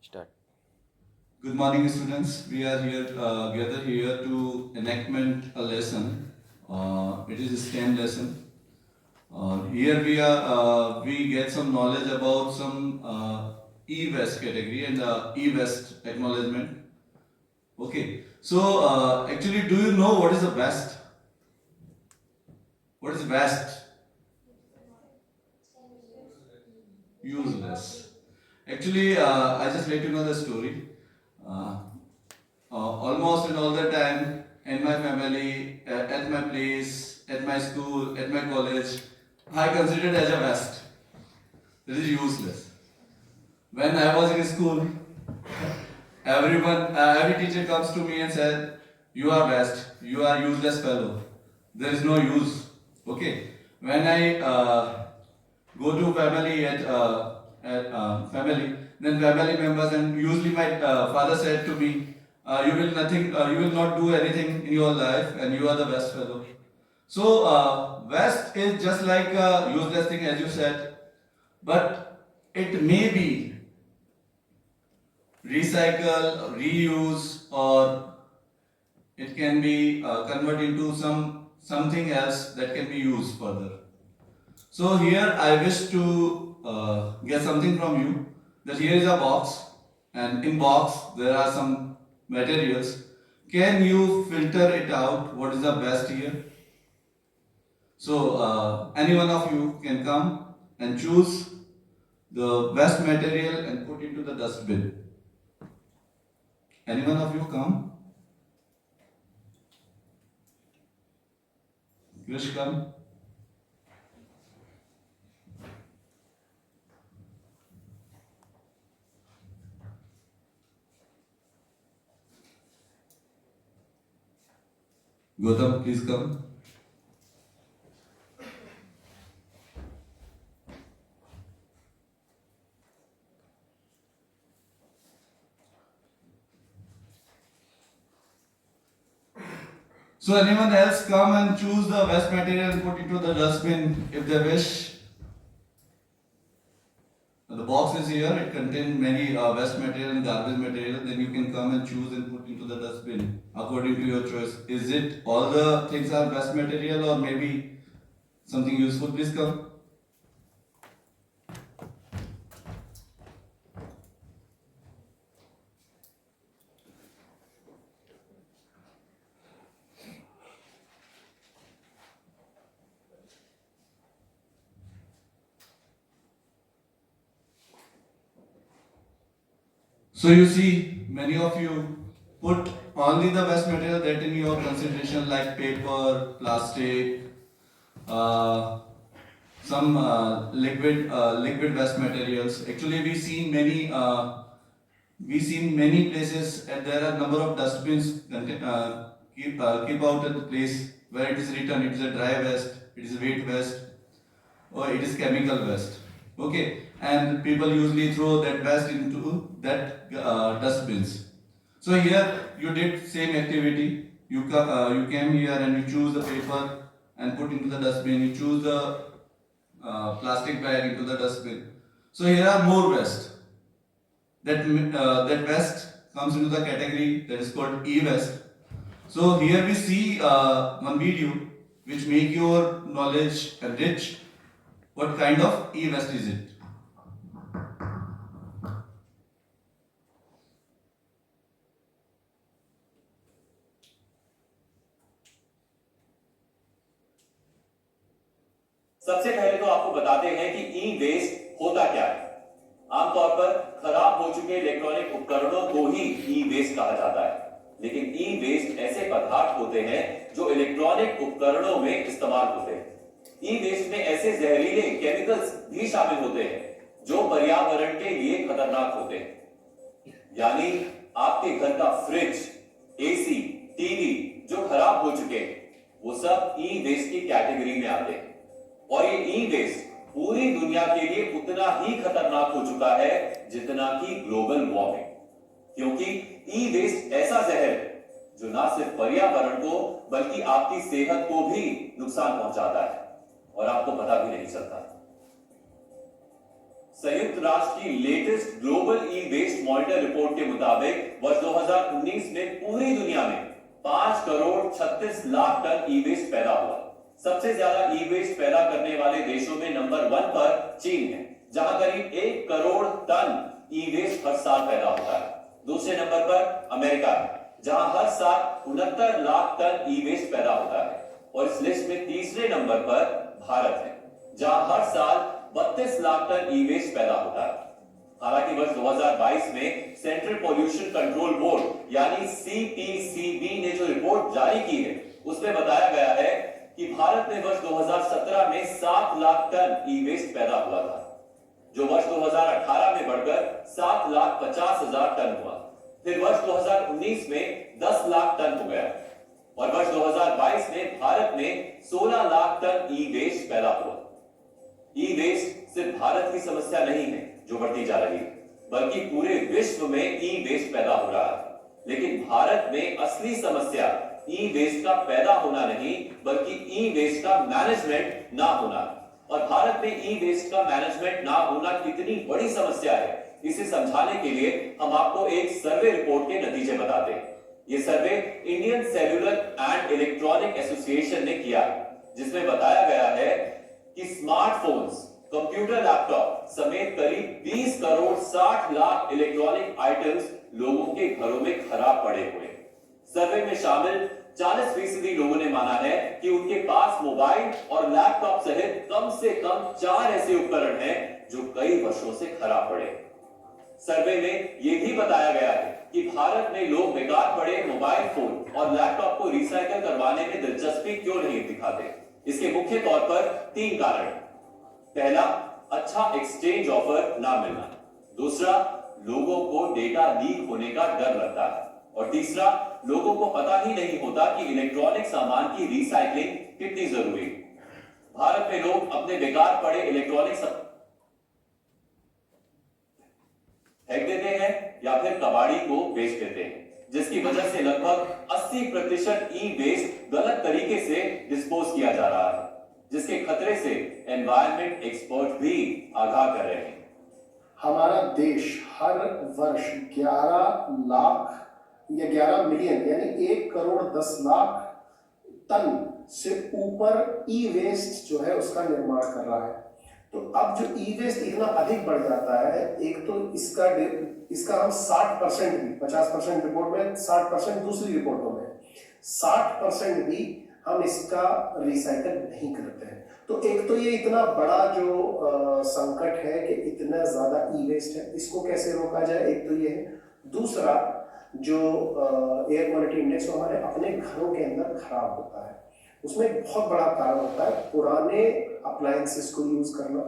Start. Good morning, students. We are here gathered here to enactment a lesson. It is a STEM lesson. Here we get some knowledge about some e-waste category and e-waste acknowledgement. Okay. So actually, do you know what is a waste? What is waste? Useless. Actually, I just let you know the story. Uh, Almost in all the time in my family, at my place, at my school, at my college, I considered as a waste. This is useless. When I was in school, every teacher comes to me and said, "You are waste. You are useless fellow. There is no use." Okay. When I go to family at family, then family members and usually my father said to me, you will not do anything in your life, and you are the best fellow. So West is just like a useless thing, as you said, but it may be recycle, reuse, or it can be converted into something else that can be used further. So here I wish to get something from you. That here is a box, and in box there are some materials. Can you filter it out? What is the best here? So any one of you can come and choose the best material and put into the dustbin. Any one of you come? Krish, come. Gautam, please come. So anyone else come and choose the waste material and put into the dustbin if they wish. The box is here, it contains many waste material and garbage material, then you can come and choose and put into the dustbin according to your choice. Is it all the things are waste material or maybe something useful? Please come. So you see, many of you put only the waste material that in your consideration, like paper, plastic, uh, some liquid waste materials. Actually, we see many places and there are number of dustbins keep out at the place where it is written it is a dry waste, it is wet waste, or it is chemical waste. Okay, and people usually throw that waste into that dustbins. So here you did same activity. You came here and you choose the paper and put into the dustbin. You choose the plastic bag into the dustbin. So here are more waste. That waste comes into the category that is called e-waste. So here we see one video which make your knowledge enrich. What kind of e-waste is it? सबसे पहले तो आपको बताते हैं कि ई waste होता क्या है। आमतौर पर खराब हो चुके इलेक्ट्रॉनिक उपकरणों को ही ई वेस्ट कहा जाता है, लेकिन ई वेस्ट ऐसे पदार्थ होते हैं जो इलेक्ट्रॉनिक उपकरणों में इस्तेमाल होते हैं। ई वेस्ट में ऐसे जहरीले केमिकल्स भी शामिल होते हैं जो पर्यावरण के लिए खतरनाक होते हैं। यानी आपके घर का फ्रिज, एसी, टीवी जो खराब हो चुके हैं, वो सब ई वेस्ट की कैटेगरी में आते हैं। और ये ई वेस्ट पूरी दुनिया के लिए उतना ही खतरनाक हो चुका है जितना कि ग्लोबल वार्मिंग, क्योंकि ई वेस्ट ऐसा जहर है जो ना सिर्फ पर्यावरण को बल्कि आपकी सेहत को भी नुकसान पहुंचाता है और आपको पता भी नहीं चलता। संयुक्त राष्ट्र की latest global e waste monitor report के मुताबिक वर्ष 2019 में पूरी दुनिया में 5 crore 36 lakh ton e waste पैदा हुआ। सबसे ज्यादा ई वेस्ट पैदा करने वाले देशों में नंबर 1 पर चीन है, जहां करीब 1 करोड़ टन ई वेस्ट हर साल पैदा होता है। दूसरे नंबर पर अमेरिका है, जहां हर साल 69 लाख टन ई वेस्ट पैदा होता है। और इस लिस्ट में तीसरे नंबर पर भारत है, जहां हर साल 32 लाख टन ई वेस्ट पैदा होता है। हालांकि वर्ष 2022 में सेंट्रल पोल्यूशन कंट्रोल बोर्ड यानी सीपीसीबी ने जो रिपोर्ट जारी की है, उसमें बताया गया है कि भारत में वर्ष 2017 में 7 लाख टन ई वेस्ट पैदा हुआ था, जो वर्ष 2018 में बढ़कर 7,50,000 टन हुआ। फिर वर्ष 2019 में 10 लाख टन हो गया और वर्ष 2022 में भारत में 16 लाख टन ई वेस्ट पैदा हुआ। ई वेस्ट सिर्फ भारत की समस्या नहीं है जो बढ़ती जा रही है, बल्कि पूरे विश्व में ई वेस्ट पैदा हो रहा है। लेकिन भारत में असली समस्या ई वेस्ट का पैदा होना नहीं, बल्कि ई वेस्ट का मैनेजमेंट ना होना। और भारत में ई वेस्ट का मैनेजमेंट ना होना कितनी बड़ी समस्या है, इसे समझाने के लिए हम आपको एक सर्वे रिपोर्ट के नतीजे बताते हैं। ये survey Indian cellular and electronic association ने किया, जिसमें बताया गया है कि स्मार्टफोन्स, कंप्यूटर, लैपटॉप समेत करीब 20 करोड़ 60 लाख इलेक्ट्रॉनिक आइटम्स लोगों के घरों में खराब पड़े हुए। सर्वे में शामिल 40% लोगों ने माना है कि उनके पास मोबाइल और लैपटॉप सहित कम से कम 4 ऐसे उपकरण हैं जो कई वर्षों से खराब पड़े। सर्वे में यह भी बताया गया है कि भारत में लोग बेकार पड़े मोबाइल फोन और लैपटॉप को रिसाइकिल करवाने में दिलचस्पी क्यों नहीं दिखाते। इसके मुख्य तौर पर 3 कारण। पहला, अच्छा एक्सचेंज ऑफर ना मिलना। दूसरा, लोगों को डेटा लीक होने का डर लगता है। और तीसरा, लोगों को पता ही नहीं होता कि इलेक्ट्रॉनिक सामान की रिसाइकलिंग कितनी जरूरी है। भारत में लोग अपने बेकार पड़े इलेक्ट्रॉनिक फेंक देते हैं या फिर कबाड़ी को बेच देते हैं, जिसकी वजह से लगभग 80% ई वेस्ट गलत तरीके से डिस्पोज किया जा रहा है, जिसके खतरे से एनवायरमेंट एक्सपर्ट भी आगाह कर रहे हैं। हमारा देश हर वर्ष 11 लाख या 11 मिलियन यानी 1 करोड़ 10 लाख टन से ऊपर ई वेस्ट जो है उसका निर्माण कर रहा है। तो अब जो ई वेस्ट इतना अधिक बढ़ जाता है, एक तो इसका हम 60% भी, 50% रिपोर्ट में, 60% दूसरी रिपोर्टों में, 60% भी हम इसका रिसाइकल नहीं करते हैं। तो एक तो ये इतना बड़ा जो संकट है कि इतना ज्यादा ई वेस्ट है, इसको कैसे रोका जाए, एक तो ये है। दूसरा, जो एयर क्वालिटी इंडेक्स हमारे अपने घरों के अंदर खराब होता है, उसमें एक बहुत बड़ा कारण होता है पुराने अप्लायंसेस को यूज करना।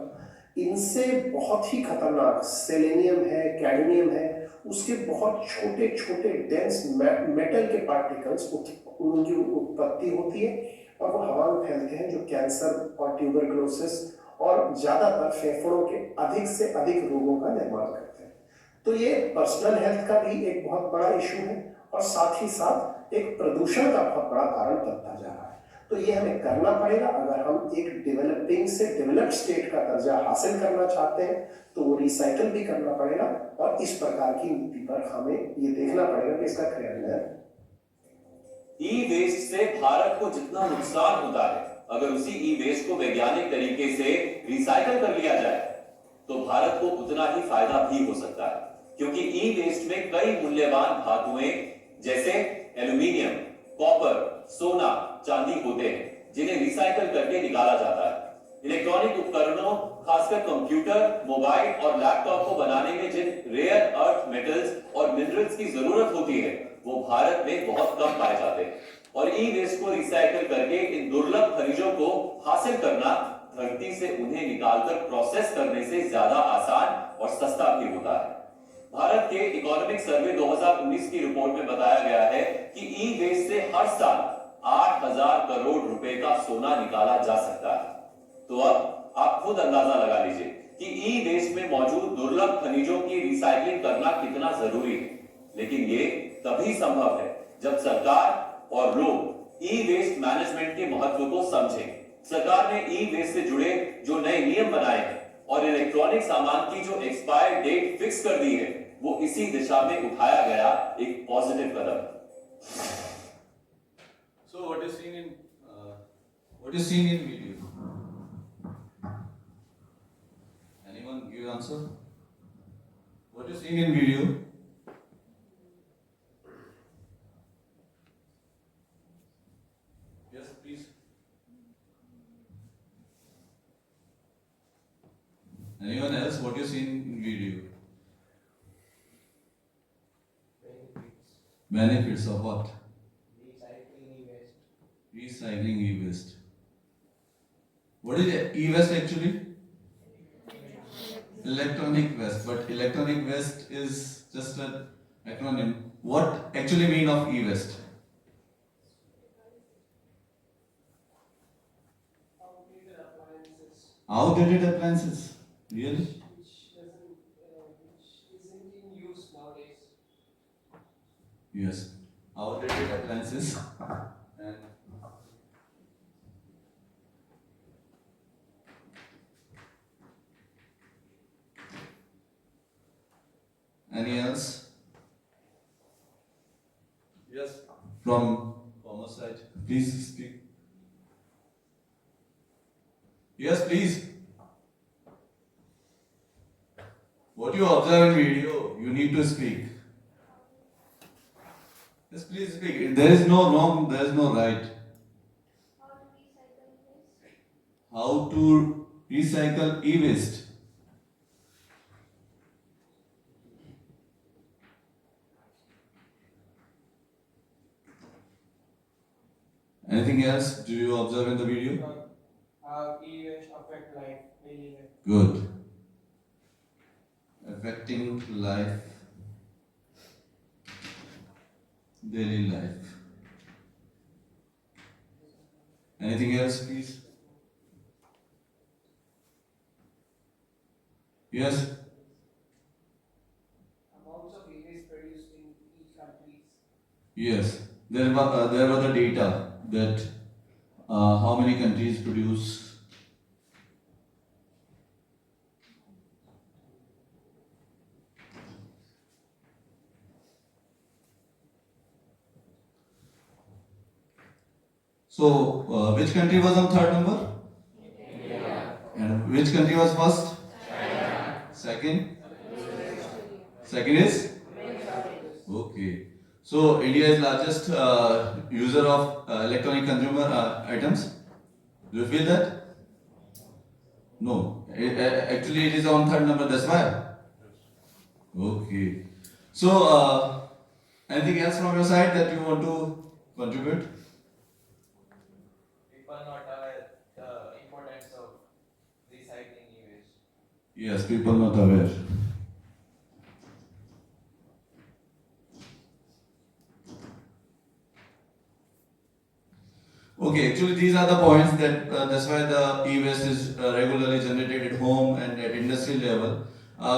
इनसे बहुत ही खतरनाक सेलेनियम है, कैडमियम है, उसके बहुत छोटे छोटे डेंस मेटल के पार्टिकल्स उनकी उत्पत्ति होती है और वो हवा में फैलते हैं, जो कैंसर और ट्यूबरकुलोसिस और ज्यादातर फेफड़ों के अधिक से अधिक रोगों का निर्माण करते हैं। तो ये पर्सनल हेल्थ का भी एक बहुत बड़ा इशू है और साथ ही साथ एक प्रदूषण का बहुत बड़ा कारण बनता जा रहा है। तो ये हमें करना पड़ेगा अगर हम एक डेवलपिंग से डेवलप्ड स्टेट का दर्जा हासिल करना चाहते हैं, तो वो रिसाइकल भी करना पड़ेगा और इस प्रकार की नीति पर हमें ये देखना पड़ेगा कि इसका क्रियान्वयन। ई वेस्ट से भारत को जितना नुकसान होता है, अगर उसी ई वेस्ट को वैज्ञानिक तरीके से रिसाइकल कर लिया जाए तो भारत को उतना ही फायदा भी हो सकता है, क्योंकि ई वेस्ट में कई मूल्यवान धातुएं जैसे एल्यूमिनियम, कॉपर, सोना, चांदी होते हैं, जिन्हें रिसाइकल करके निकाला जाता है। इलेक्ट्रॉनिक उपकरणों, खासकर कंप्यूटर, मोबाइल और लैपटॉप को बनाने में जिन रेयर अर्थ मेटल्स और मिनरल्स की जरूरत होती है, वो भारत में बहुत कम पाए जाते हैं। और ई वेस्ट को रिसाइकल करके इन दुर्लभ खनिजों को हासिल करना धरती से उन्हें निकालकर प्रोसेस करने से ज्यादा आसान और सस्ता भी होता है। भारत के इकोनॉमिक सर्वे 2019 की रिपोर्ट में बताया गया है कि ई वेस्ट से हर साल 8,000 करोड़ रुपए का सोना निकाला जा सकता है। तो अब आप खुद अंदाजा लगा लीजिए कि ई वेस्ट में मौजूद दुर्लभ खनिजों की रिसाइकलिंग करना कितना जरूरी है। लेकिन ये तभी संभव है जब सरकार और लोग ई वेस्ट मैनेजमेंट के महत्व को समझें। सरकार ने ई वेस्ट से जुड़े जो नए नियम बनाए हैं, और इलेक्ट्रॉनिक सामान की जो एक्सपायर डेट फिक्स कर दी है, वो इसी दिशा में उठाया गया एक पॉजिटिव कदम है। So what is seen in video? Anyone give answer? What is seen in video? Yes, please. Anyone else? What you seen in video? Benefits of what? Recycling e-waste. Recycling e-waste. What is e-waste actually? Electronic waste. But electronic waste is just an acronym. What actually mean of e-waste? Outdated appliances. Outdated appliances. Really? Which isn't in use nowadays. Yes. Outdated appliances. And any else? Yes. From commerce side, please speak. Yes, please. What you observe in video, you need to speak. Yes, please speak. There is no wrong, there is no right. How to recycle e-waste? Anything else do you observe in the video? How e-waste affect life, daily life. Good. Affecting life, daily life. Anything else, please? Yes? Amounts of e-waste produced in each country. Yes. There was the data that how many countries produce. So, which country was on third number? India. And which country was first? China. Second? Second is? Okay. So, India is largest user of electronic consumer items. Do you feel that? No. Actually, it is on third number, that's why. Okay. So, anything else from your side that you want to contribute? People not aware the importance of recycling e-waste. Yes, people not aware. Okay, actually these are the points that's why the e-waste is regularly generated at home and at industry level.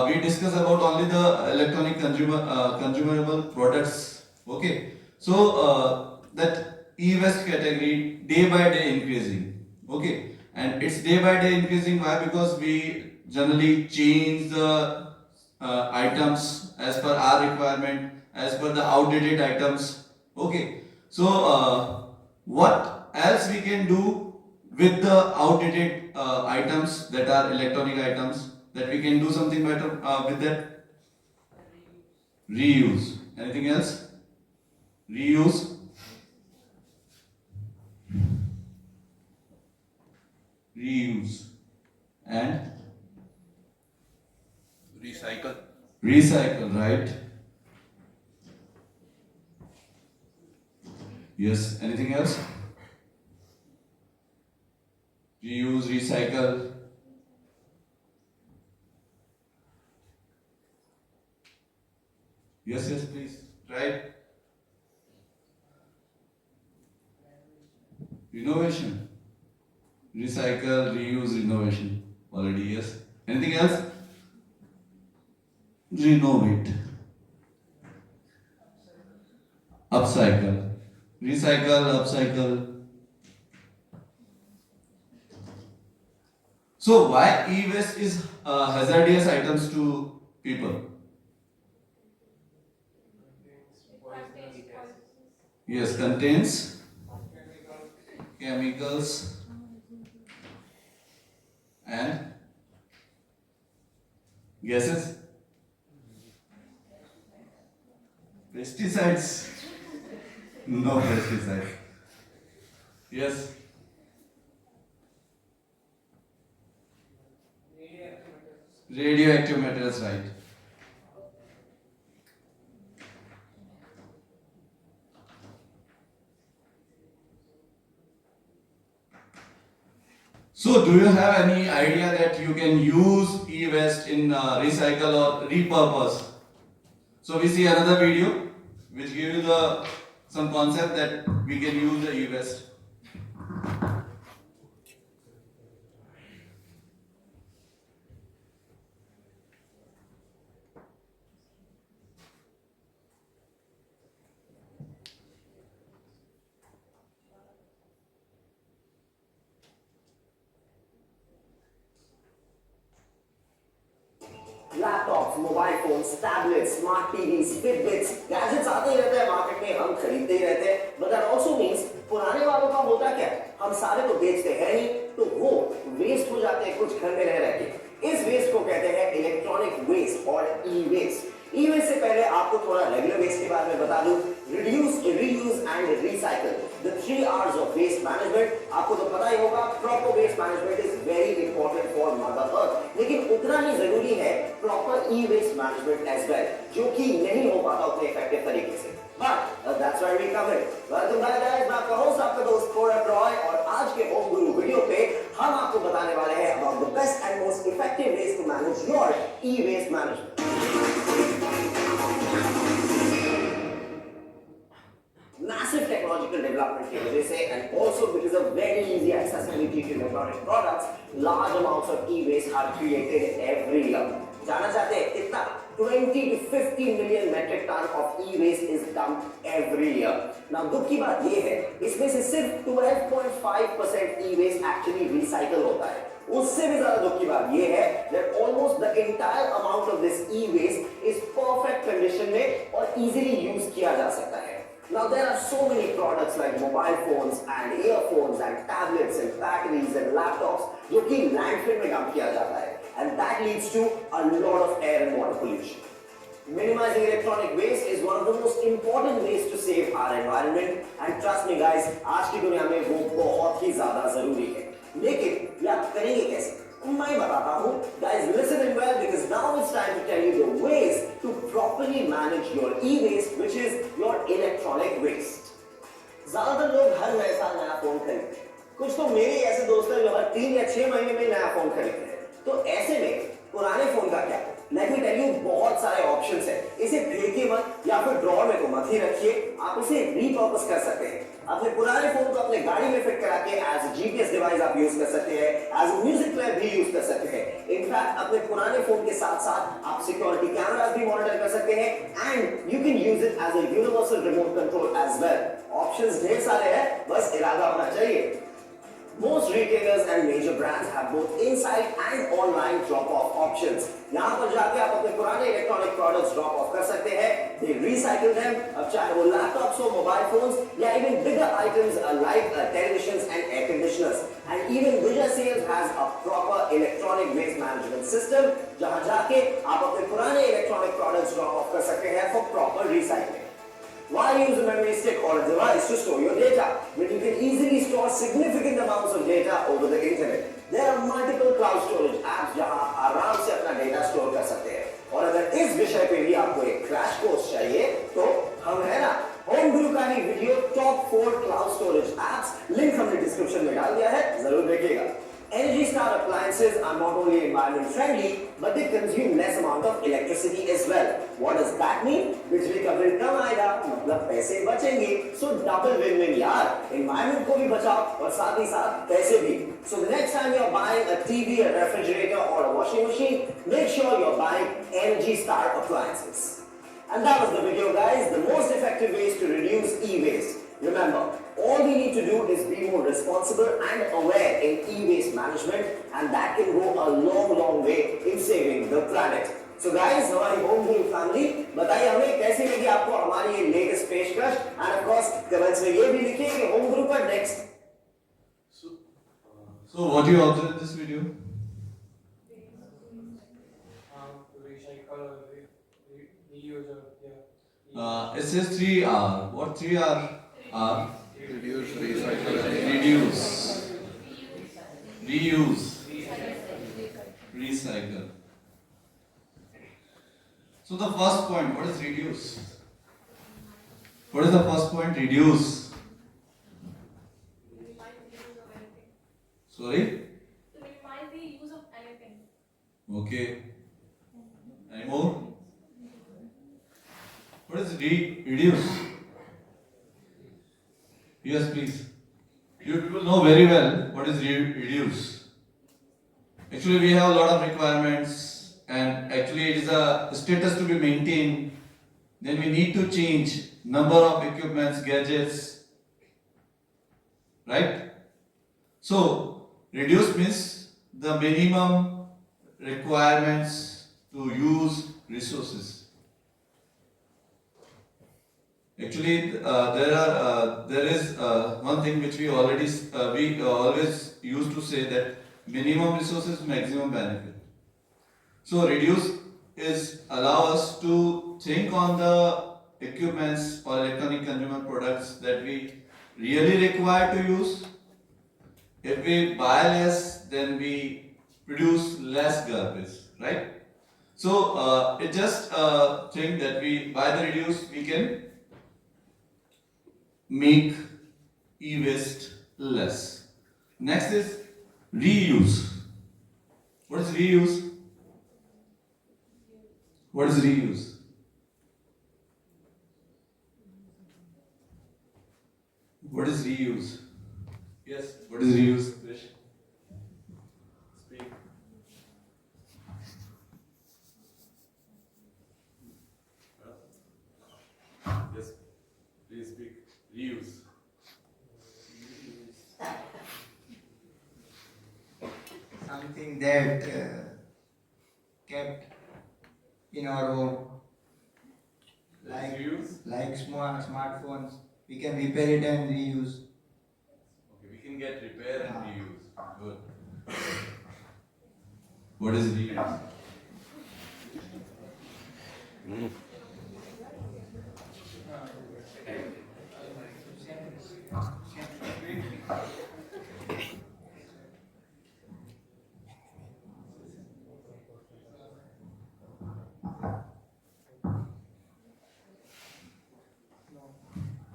We discuss about only the electronic consumable products. Okay, so that e-waste category day by day increasing. Okay, and it's day by day increasing. Why? Because we generally change the items as per our requirement, as per the outdated items. Okay, so what else we can do with the outdated items that are electronic items, that we can do something better with that? Reuse. Anything else? Reuse. Reuse. And Recycle. recycle, right? Yes. Anything else? Reuse, recycle. Yes, yes, please. Right. Renovation. Recycle, reuse, renovation. Already, yes. Anything else? Renovate. Upcycle. Recycle, upcycle. So why e-waste is hazardous items to people? Yes, contains chemicals and gases, pesticides. No pesticides. Yes. Radioactive materials, right. So, do you have any idea that you can use e-waste in recycle or repurpose? So, we see another video which give you the some concept that we can use the e-waste. Laptops, mobile phones, tablets, smart TVs, Fitbits, gadgets आते ही रहते हैं market में, हम खरीदते ही रहते हैं. But that also means पुराने वालों का होता क्या है, हम सारे तो बेचते हैं नहीं, तो वो वेस्ट हो जाते हैं कुछ घर में रह रह के. इस वेस्ट को कहते हैं इलेक्ट्रॉनिक वेस्ट और ई वेस्ट. ई वेस्ट से पहले आपको थोड़ा रेगुलर वेस्ट के बारे में बता दूं. Reduce, reuse and recycle, the 3 R's of waste management. आपको तो पता ही होगा, proper waste management is very important for mother earth, लेकिन उतना ही जरूरी है proper e waste management as well, जो कि नहीं हो पाता उतने इफेक्टिव तरीके से. But that's where we come in. Welcome back guys, मैं आपका होस्ट आपका दोस्त कोरब रॉय, और आज के होम गुरु वीडियो पे हम आपको बताने वाले हैं about the best and most effective ways to manage your e-waste management. Massive technological development की वजह से and also because of very easy accessibility to electronic products, large amounts of e-waste are created every year. जानना चाहते हैं कितना? 20 to 50 million metric ton of e-waste is dumped every year. Now दुख की बात ये है, इसमें से सिर्फ 12.5% e-waste actually recycle होता है. उससे भी ज्यादा दुख की बात ये है that almost the entire amount of this e-waste is perfect condition में और easily use किया जा सकता है. Now there are so many products like mobile phones and earphones and tablets and batteries and laptops जो कि landfill में dump किया जाता है, and that leads to a lot of air and water pollution. Minimizing electronic waste is one of the most important ways to save our environment, and trust me guys, आज की दुनिया में वो बहुत ही ज्यादा जरूरी है. लेकिन ये आप करेंगे कैसे? मैं बताता हूँ. Guys, listen in well because now it's time to tell you the ways to properly manage your e-waste, which is your electronic waste. ज्यादातर लोग हर नए साल नया फोन खरीदते हैं. कुछ तो मेरे ऐसे दोस्त हैं जो हर 3 या 6 महीने में नया फोन खरीदते हैं. तो ऐसे में पुराने फोन का क्या? लेट मी टेल यू, बहुत सारे ऑप्शंस हैं. इसे फेंकिए मत या फिर ड्रॉअर में तो मत ही रखिए. आप इसे रीपर्पस कर सकते हैं. अपने पुराने फोन को अपने गाड़ी में फिट करा के एज जीपीएस डिवाइस आप यूज कर सकते हैं, एज म्यूजिक प्लेयर भी यूज कर सकते हैं. इनफैक्ट अपने पुराने फोन के साथ साथ आप सिक्योरिटी कैमरास भी मॉनिटर कर सकते हैं, and you can use it as a universal remote control as well. Options ढेर सारे हैं, बस इरादा होना चाहिए. Most retailers and major brands have both inside and online drop-off options. यहाँ पर जाके आप अपने पुराने इलेक्ट्रॉनिक प्रोडक्ट्स ड्रॉप ऑफ कर सकते हैं. They recycle them. अब चाहे वो लैपटॉप्स हो, मोबाइल फोन्स, या even bigger items like televisions and air conditioners. And even Vijay Sales has a proper electronic waste management system, जहाँ जाके आप अपने पुराने इलेक्ट्रॉनिक प्रोडक्ट्स ड्रॉप ऑफ कर सकते हैं for proper recycling. Why use a memory stick or a device to store your data when you can easily store significant amounts of data over the internet? There are multiple cloud storage apps जहां आप आराम से अपना data store कर सकते हैं. और अगर इस विषय पे भी आपको एक क्रैश कोर्स चाहिए तो हम है ना, होम गुरु का ही video top 4 cloud storage apps, link हमने डिस्क्रिप्शन में डाल दिया है, जरूर देखिएगा. Energy Star appliances are not only environment friendly, but they consume less amount of electricity as well. What does that mean? बिजली का बिल कम आएगा, मतलब पैसे बचेंगे. So double win-win यार. Environment को भी बचाओ और साथ ही साथ पैसे भी. So the next time you're buying a TV, a refrigerator or a washing machine, make sure you're buying Energy Star appliances. And that was the video guys, the most effective ways to reduce e-waste. Remember, all we need to do is be more responsible and aware in e-waste management, and that can go a long way in saving the planet. So guys, हमारी home green family, बताइए हमें कैसी लगी आपको हमारी ये latest पेशकश, end of course comments में ये भी लिखिए कि होम ग्रुप पर next. So what do you observe in this video? Recycle, reuse, yeah. It says 3R. What 3R are? Reduce, recycle, Reduce, reuse, recycle. So the first point, what is reduce? What is the first point? Reduce. Sorry? To minimize the use of anything. Okay. Any more? What is reduce? Yes, please. You people know very well what is reduce. Actually, we have a lot of requirements, and actually it is a status to be maintained. Then we need to change number of equipments, gadgets, right? So reduce means the minimum requirements to use resources. Actually, there is one thing which we always used to say, that minimum resources, maximum benefit. So reduce is allow us to think on the equipments or electronic consumer products that we really require to use. If we buy less, then we produce less garbage, right? So it just think that we by the reduce we can make e-waste less. Next is reuse. What is reuse? What is reuse? What is reuse? Yes, what is reuse? Krish? Speak. Yes, please speak. Reuse. Something that kept in our home, like smartphones, we can repair it and reuse. Okay, we can get repair and reuse. Good. What is reuse?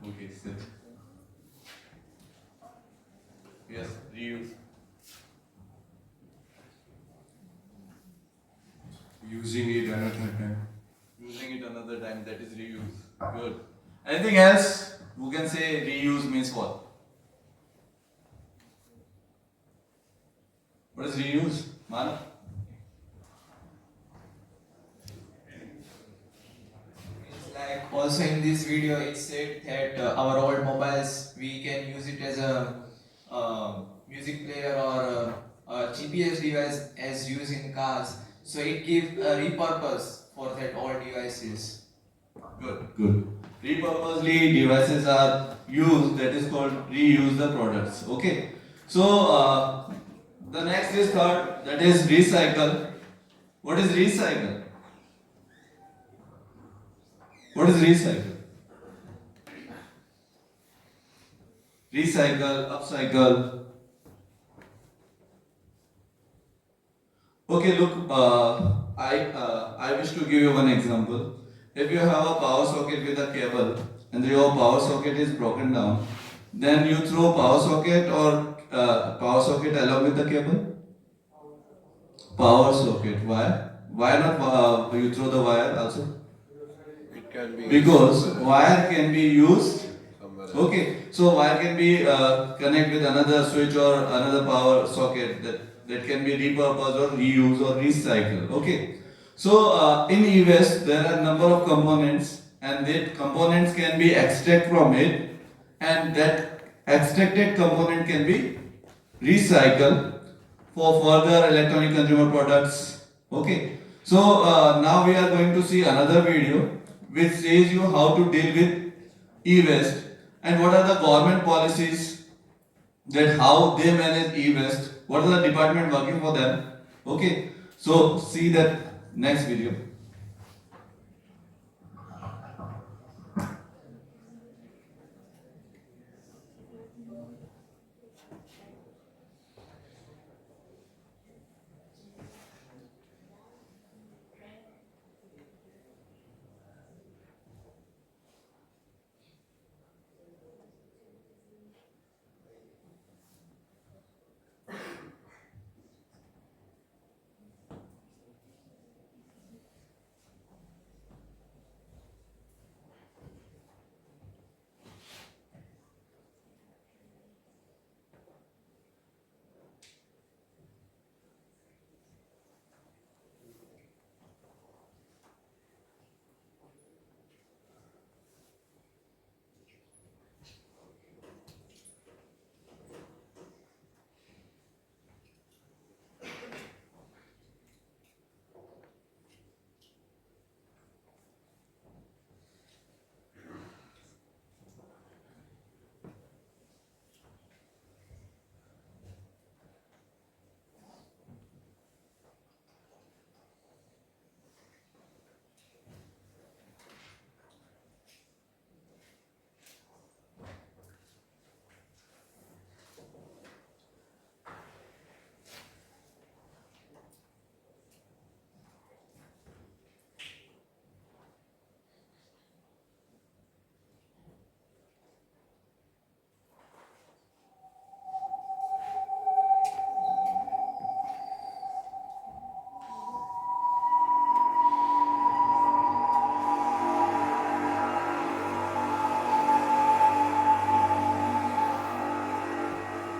Okay, sit. Yes, reuse. using it another time. Using it another time, that is reuse. Good. Anything else? Who can say reuse means what? What is reuse? Manav? It's like also in this video it said that our old mobiles we can use it as a music player or a GPS device as used in cars. So it gives a repurpose for that old devices. Good, good. Repurposely devices are used, that is called reuse the products. Okay. So the next is third, that is recycle. What is recycle? What is recycle? Recycle, upcycle. Okay, look, I wish to give you one example. If you have a power socket with a cable and your power socket is broken down, then you throw power socket or power socket along with the cable? Power socket. Why? Why not you throw the wire also? It can be Because wire can be used. somewhere else. Okay, so wire can be connect with another switch or another power socket that can be repurposed or reused or recycled. Okay, so in e-waste there are number of components, and that components can be extracted from it and that extracted component can be recycled for further electronic consumer products. Okay, so now we are going to see another video which says you how to deal with e-waste and what are the government policies, that how they manage e-waste, what are the department working for them. Okay, so see that next video.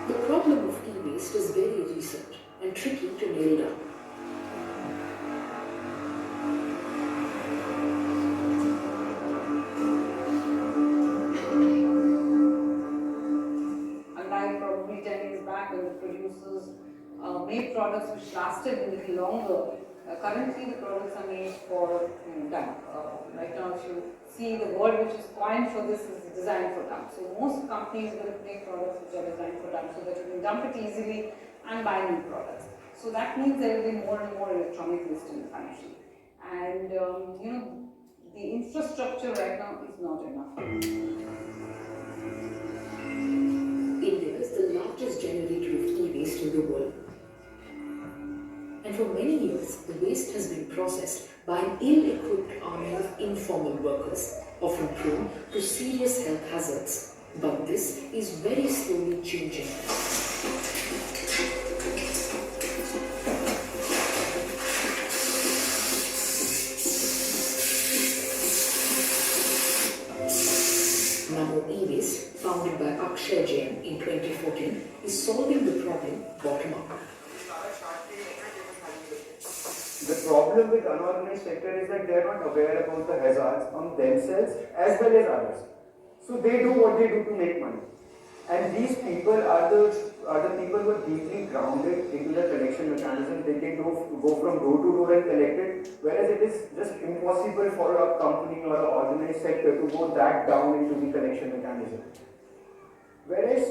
The problem of e-waste is very recent and tricky to nail down. Unlike probably 10 years back when the producers made products which lasted a little longer, currently the products are made for dump. Right now, if you see, the word which is coined for this is designed for dump. So most companies will make products which are designed for dump so that you can dump it easily and buy new products. So that means there will be more and more electronic waste in the country. And the infrastructure right now is not enough. India is the largest generator of e-waste in the world. And for many years, the waste has been processed by an ill-equipped army of informal workers, often prone to serious health hazards. But this is very slowly changing. Namo e-waste, founded by Akshay Jain in 2014, is solving the problem bottom up. The problem with unorganized sector is that they are not aware about the hazards on themselves as well as others. So they do what they do to make money. And these people are the people who are deeply grounded into the collection mechanism. They can go from door to door and collect it, whereas it is just impossible for a company or an organized sector to go that down into the collection mechanism. Whereas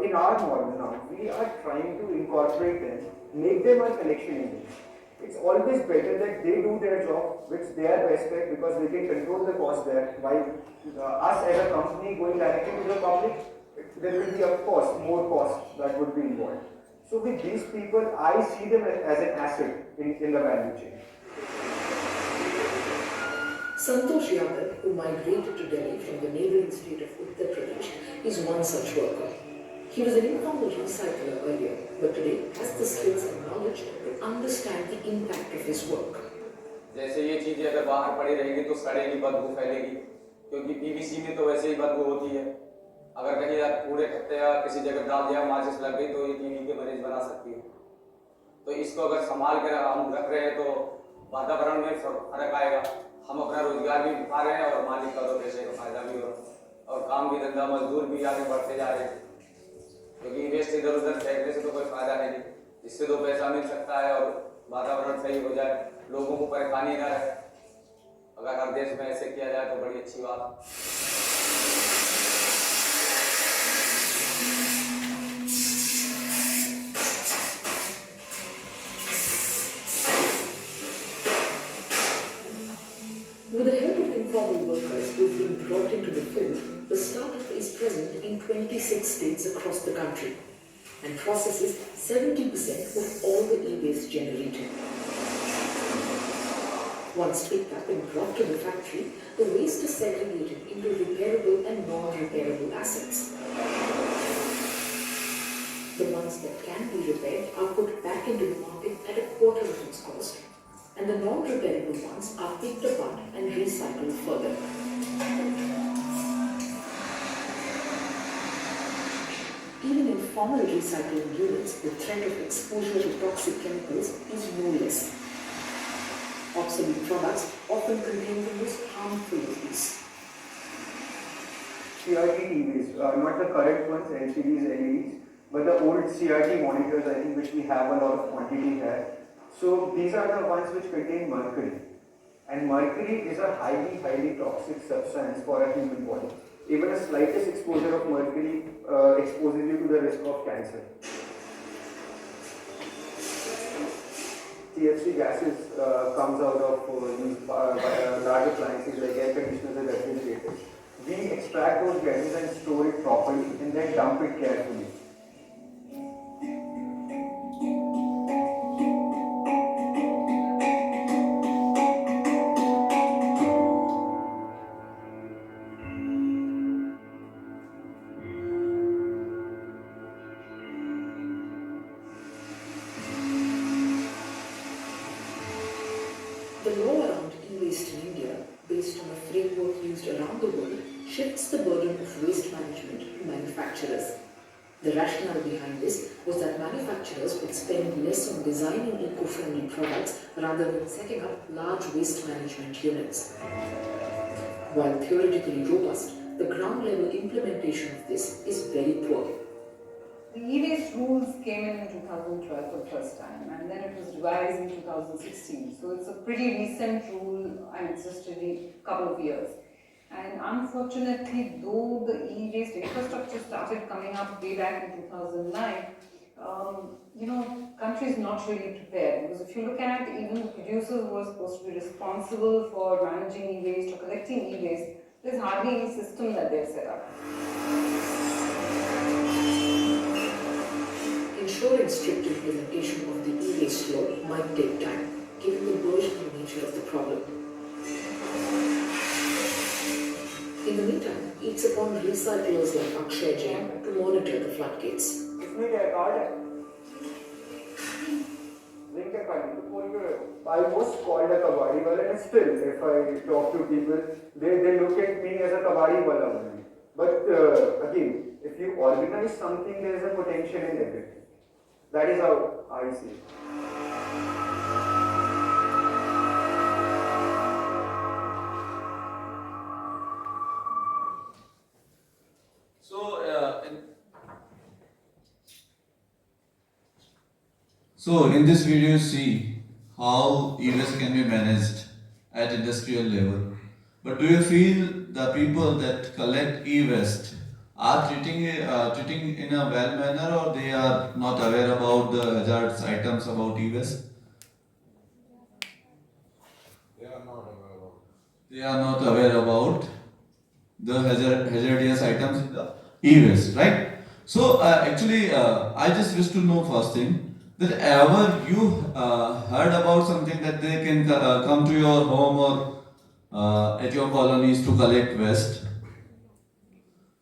in our model now, we are trying to incorporate them, make them our collection engines. It's always better that they do their job, which they are best at, because they can control the cost there. While us as a company going directly to the public, there will be of course more cost that would be involved. So with these people, I see them as an asset in the value chain. Santosh Yadav, who migrated to Delhi from the neighboring state of Uttar Pradesh, is one such worker. He was an informal recycler earlier, but today has the skills and knowledge to understand the impact of his work. जैसे ये चीजें अगर बाहर पड़ी रहेंगी तो सड़ेगी, बदबू फैलेगी, क्योंकि पीवीसी में तो वैसे ही बदबू होती है। अगर कहीं आप कूड़े खत्ते या किसी जगह डाल दिया, माचिस लग गई तो ये टीबी के मरीज बना सकती है। तो इसको अगर संभाल कर हम रख रहे हैं तो वातावरण में फर्क आएगा। हम अपना रोजगार भी पा रहे हैं और मालिक का दो पैसे का फायदा भी हो रहा है। और काम भी धंधा मजदूर भी आगे बढ़ते जा रहे हैं, क्योंकि वेस्ट इधर उधर फेंकने से तो कोई फायदा है नहीं, इससे 2 पैसा मिल सकता है और वातावरण सही हो जाए, लोगों को परेशानी न रहे। अगर हर देश में ऐसे किया जाए तो बड़ी अच्छी बात। With the help of informal workers who've been brought into the field, the startup is present in 26 states across the country and processes 70% of all the e-waste generated. Once picked up and brought to the factory, the waste is segregated into repairable and non-repairable assets. The ones that can be repaired are put back into the market at a quarter of its cost, and the non-repairable ones are picked apart and recycled further. Even in formal recycling units, the threat of exposure to toxic chemicals is no less. Obsolete products often contain the most harmful of these. CRT TVs, not the current ones, LCDs, LEDs, but the old CRT monitors, I think, which we have a lot of quantity here. So these are the ones which contain mercury. And mercury is a highly toxic substance for a human body. Even a slightest exposure of mercury exposes you to the risk of cancer. TFC gases comes out of these large appliances like air conditioners and refrigerators. We extract those gases and store it properly and then dump it carefully. The law around e-waste in India, based on a framework used around the world, shifts the burden of waste management to manufacturers. The rationale behind this was that manufacturers would spend less on designing eco-friendly products rather than setting up large waste management units. While theoretically robust, the ground-level implementation of this is very poor. The e-waste rules came in 2012 for the first time, and then it was revised in 2016. So it's a pretty recent rule, and it's just a couple of years. And unfortunately, though the e-waste infrastructure started coming up way back in 2009, countries not really prepared. Because if you look at it, even the producers who are supposed to be responsible for managing e-waste or collecting e-waste, there's hardly any system that they've set up. Ensuring strict implementation of the e-waste law might take time, given the burgeoning nature of the problem. In the meantime, it's upon recyclers like Akshay Jain to monitor the floodgates. I was called a kabadi wala, and still, if I talk to people, they look at me as a kabadi wala only. But again, if you organize something, there is a potential in everything. That is how I see it. So in this video you see how e-waste can be managed at industrial level. But do you feel the people that collect e-waste are treating in a well manner, or they are not aware about the hazardous items about e-waste? They are not aware of it. They are not aware about the hazardous items in the e-waste, right? So actually, I just wish to know first thing, that ever you heard about something that they can come to your home or at your colonies to collect waste?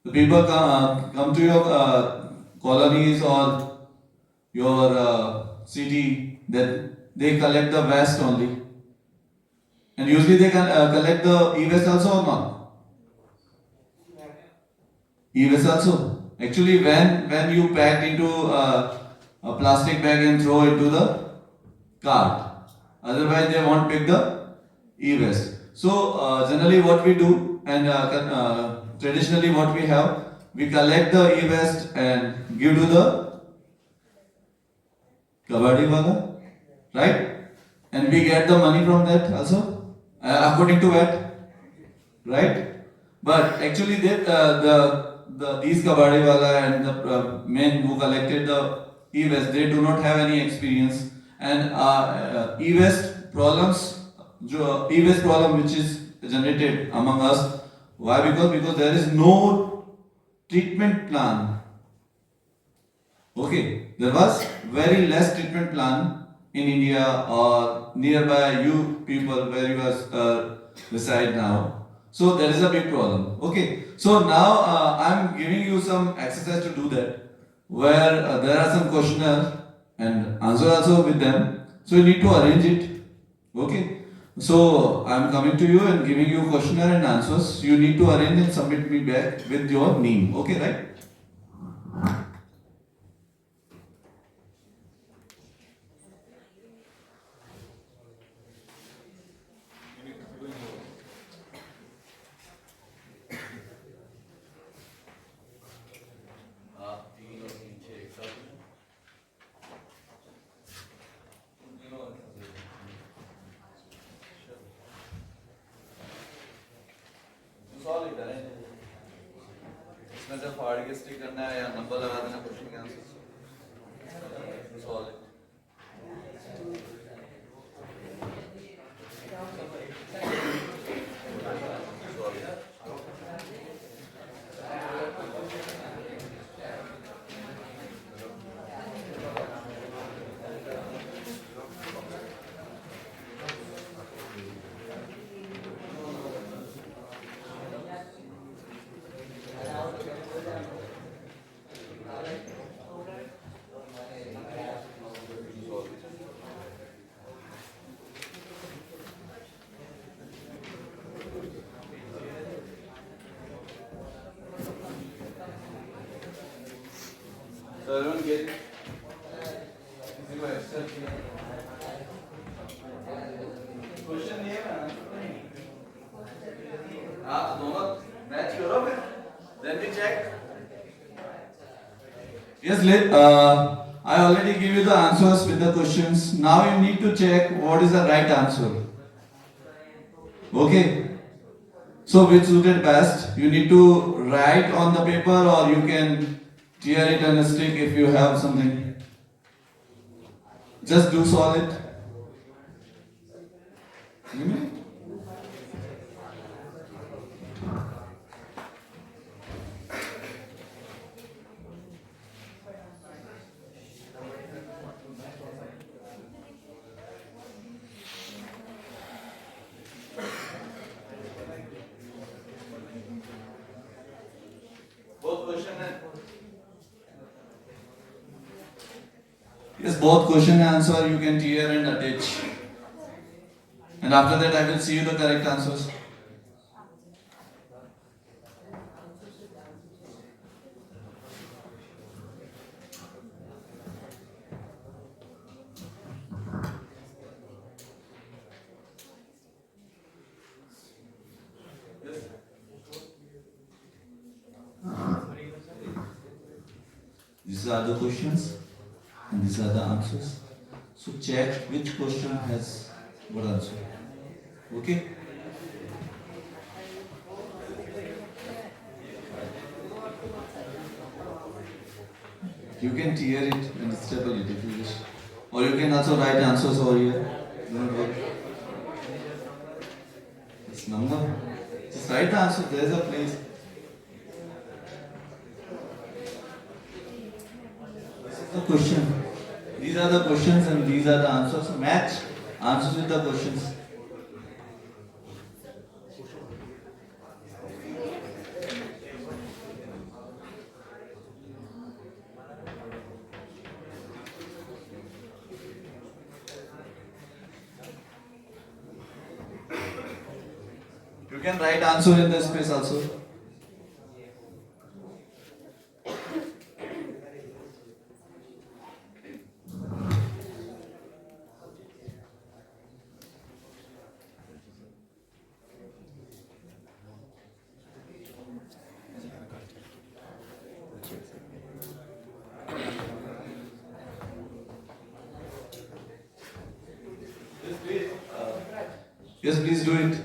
The people come to your colonies or your city, then they collect the waste only. And usually they can collect the e-waste also or not? E-waste also. Actually, when you pack into a plastic bag and throw into the cart, otherwise they won't pick the e-waste. So generally what we do, and traditionally what we have, we collect the e-waste and give to the kabadi wala, right? And we get the money from that also, according to that, right? But actually, these kabadi wala and the men who collected the e-waste, they do not have any experience, and e-waste problems, e-waste problem which is generated among us. Why? Because there is no treatment plan. Okay, there was very less treatment plan in India or nearby you people where you reside now. So there is a big problem. Okay, so now I'm giving you some exercise to do that, where there are some questionnaire and answer also with them. So you need to arrange it. Okay, so I'm coming to you and giving you questionnaire and answers. You need to arrange and submit me back with your name. Okay, right? इसमें से फाड़ के stick करना है या number लगा देना question के answer solve it So everyone get it? किसी को एक्सेल किया? क्वेश्चन ये है आप दोनों मैच करो फिर then we check. Yes, I already give you the answers with the questions. Now you need to check what is the right answer. Okay. So which suited best? You need to write on the paper or you can tear it on a stick if you have something. Just do solid. Yes, both question and answer you can tear and attach. And after that I will see you the correct answers. These are the questions and these are the answers. So check which question has what answer. Okay? You can tear it and staple it if you wish. Or you can also write answers over here. Don't worry. It's number. Just write the answer. There is a place. The question. These are the questions and these are the answers. Match answers with the questions. You can write answer in the space also. Yes, please do it.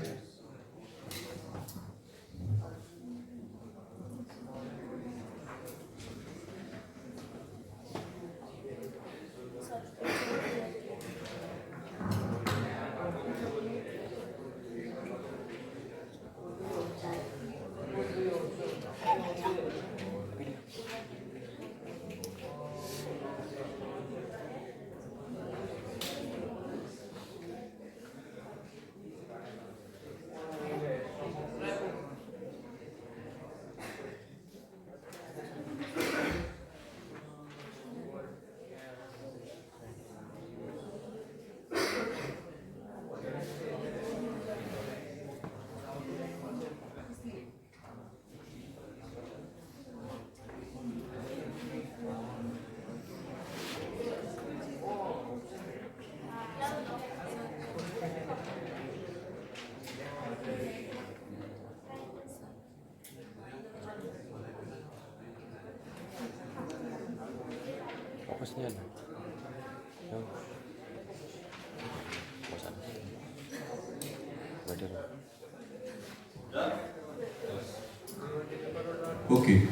Okay.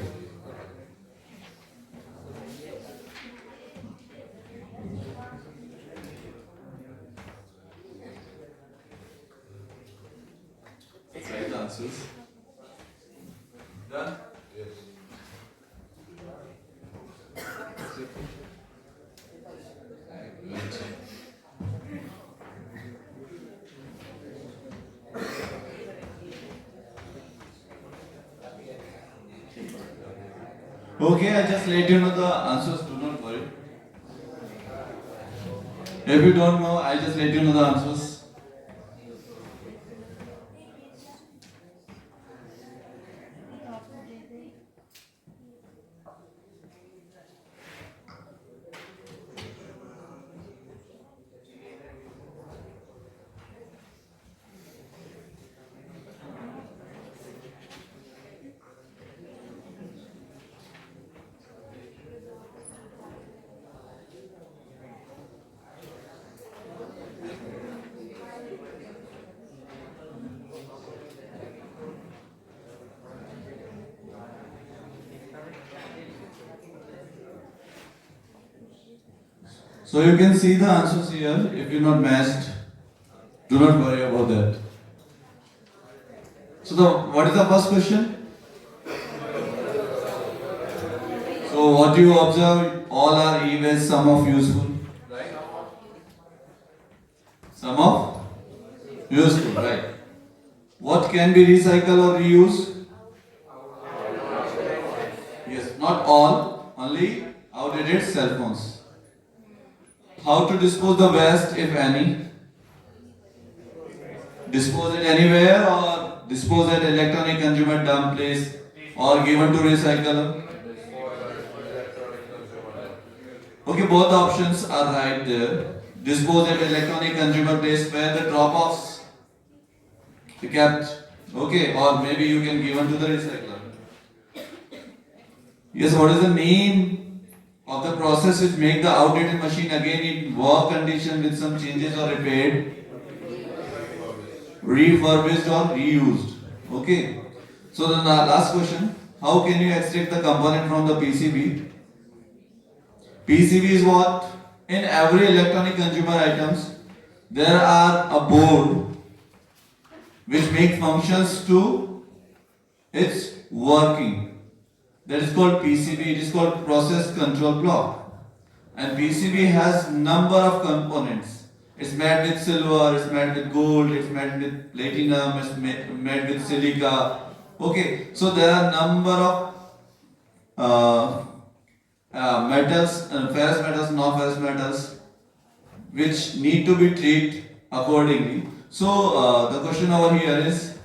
Let's write the answers. Done? Yes. Okay, I just let you know the answers, do not worry. If you don't know, I just let you know the answers. So you can see the answers here. If you're not matched, do not worry about that. So what is the first question? So what you observe, all are e-waste, some of useful, right? Some of useful, right? What can be recycled or reused? Yes, not all, only outdated cell phones. How to dispose the waste, if any? Dispose it anywhere or dispose at electronic consumer dump place or given to recycler? Okay, both options are right there. Dispose at electronic consumer place where the drop-offs be kept. Okay, or maybe you can given to the recycler. Yes, what is the name of the process which make the outdated machine again in work condition with some changes or repaired? Refurbished or reused. Okay. So the last question, how can you extract the component from the PCB? PCB is what? In every electronic consumer items, there are a board which make functions to its working. That is called PCB. It is called process control block. And PCB has number of components. It's made with silver, it's made with gold, it's made with platinum, it's made with silica. Okay, so there are number of metals, ferrous metals, non-ferrous metals, which need to be treated accordingly. So the question over here is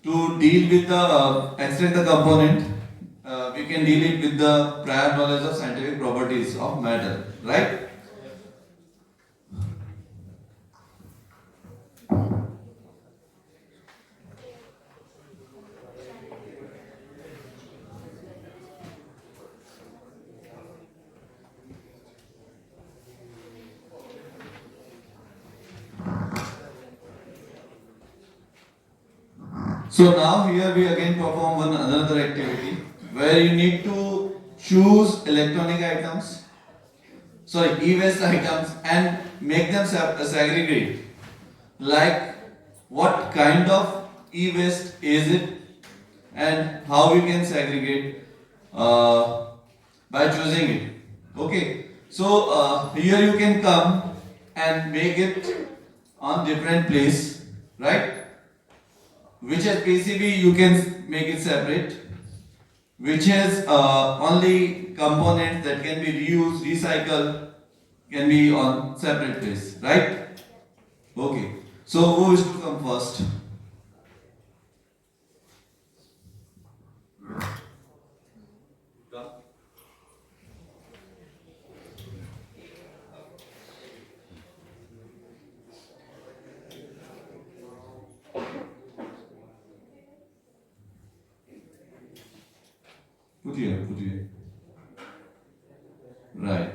to deal with the extract the component. We can deal it with the prior knowledge of scientific properties of metal, right? So now here we again perform another activity where you need to choose electronic items, e-waste items, and make them segregate. Like what kind of e-waste is it and how we can segregate by choosing it. Okay, so here you can come and make it on different place, right? Which has PCB you can make it separate, which has only components that can be reused, recycled, can be on separate place, right? Okay, so who is to come first? Put here. Right.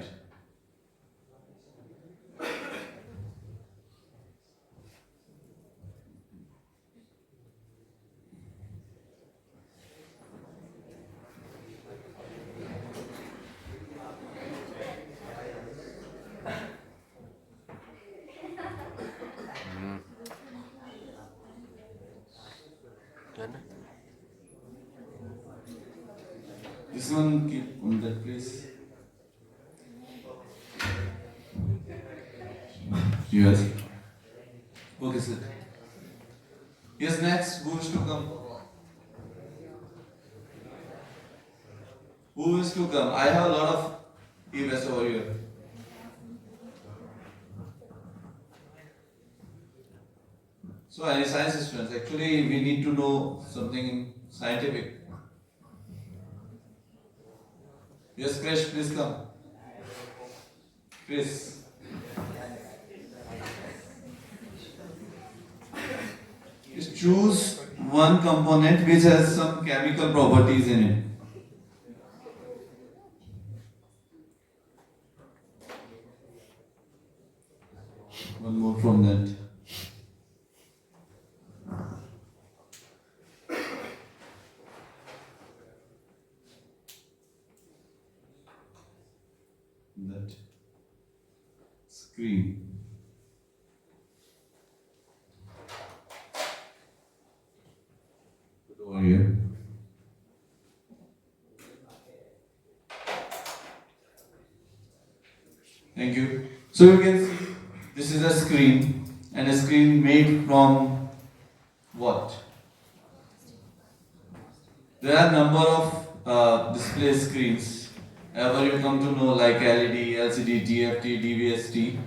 This one keep on that place. Yes. Okay, sir. Yes, next, who is to come? Who is to come? I have a lot of e-waste over here. So, any science students, actually, we need to know something scientific. Yes, Krish, please come. Chris. Just choose one component which has some chemical properties in it. One more from that. That screen. Put over here. Thank you. So you can see this is a screen, and a screen made from what? There are number of display screens. Ever you come to know, like LED, LCD, TFT, DVST.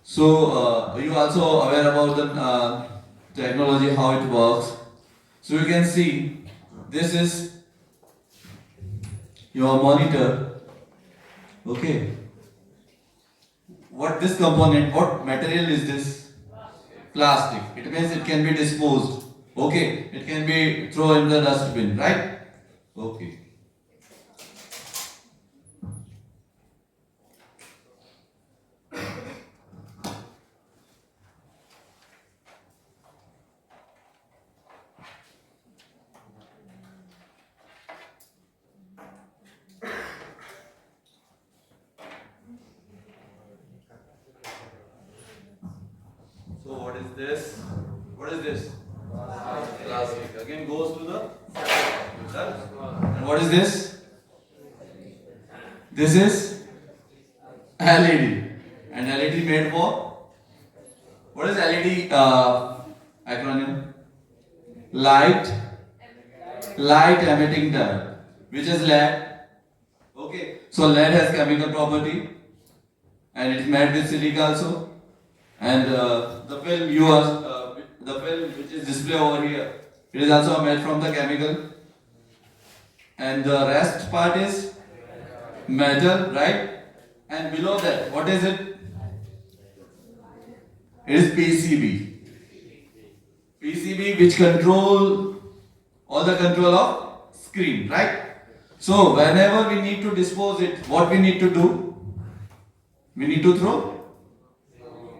So you also aware about the technology, how it works. So you can see this is your monitor. Okay. What this component, what material is this? Plastic. It means it can be disposed. Okay. It can be thrown in the dustbin, right? Okay. So what is this? What is this? Plastic. Again goes to the done. And what is this? This is LED. And LED made for? What is LED acronym? Light emitting diode. Which is lead. Okay. So lead has chemical property. And it is made with silica also. And the film the film which is displayed over here, it is also made from the chemical. And the rest part is metal, right? And below that, what is it? It is PCB. PCB which control all the control of screen, right? So whenever we need to dispose it, what we need to do? We need to throw?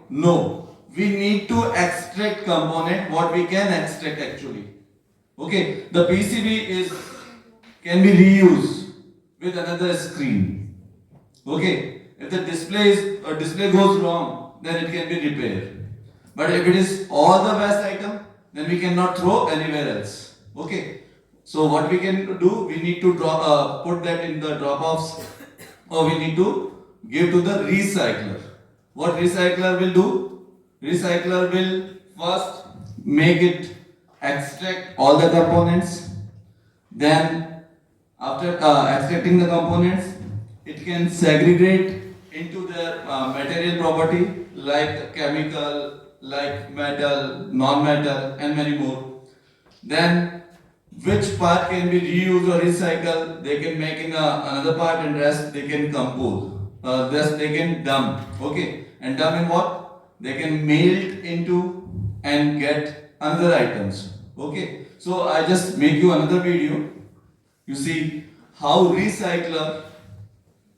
No. we need to extract component what we can extract actually. Okay, the PCB can be reused with another screen. Okay, if the display goes wrong, then it can be repaired. But if it is all the waste item, then we cannot throw anywhere else. Okay, so what we can do, we need to put that in the drop-offs, or we need to give to the recycler. What recycler will do? Recycler will first make it extract all the components. Then after extracting the components, it can segregate into their material property like chemical, like metal, non-metal, and many more. Then which part can be reused or recycled, they can make in another part, and rest they can compose. Rest they can dump. Okay, and dump in what? They can melt into and get another items. Okay, so I just make you another video. You see how recycler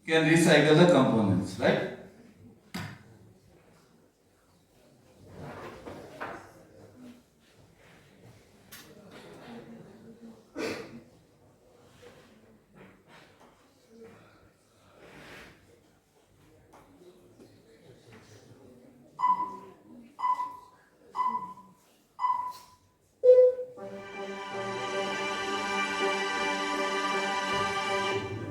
can recycle the components, right?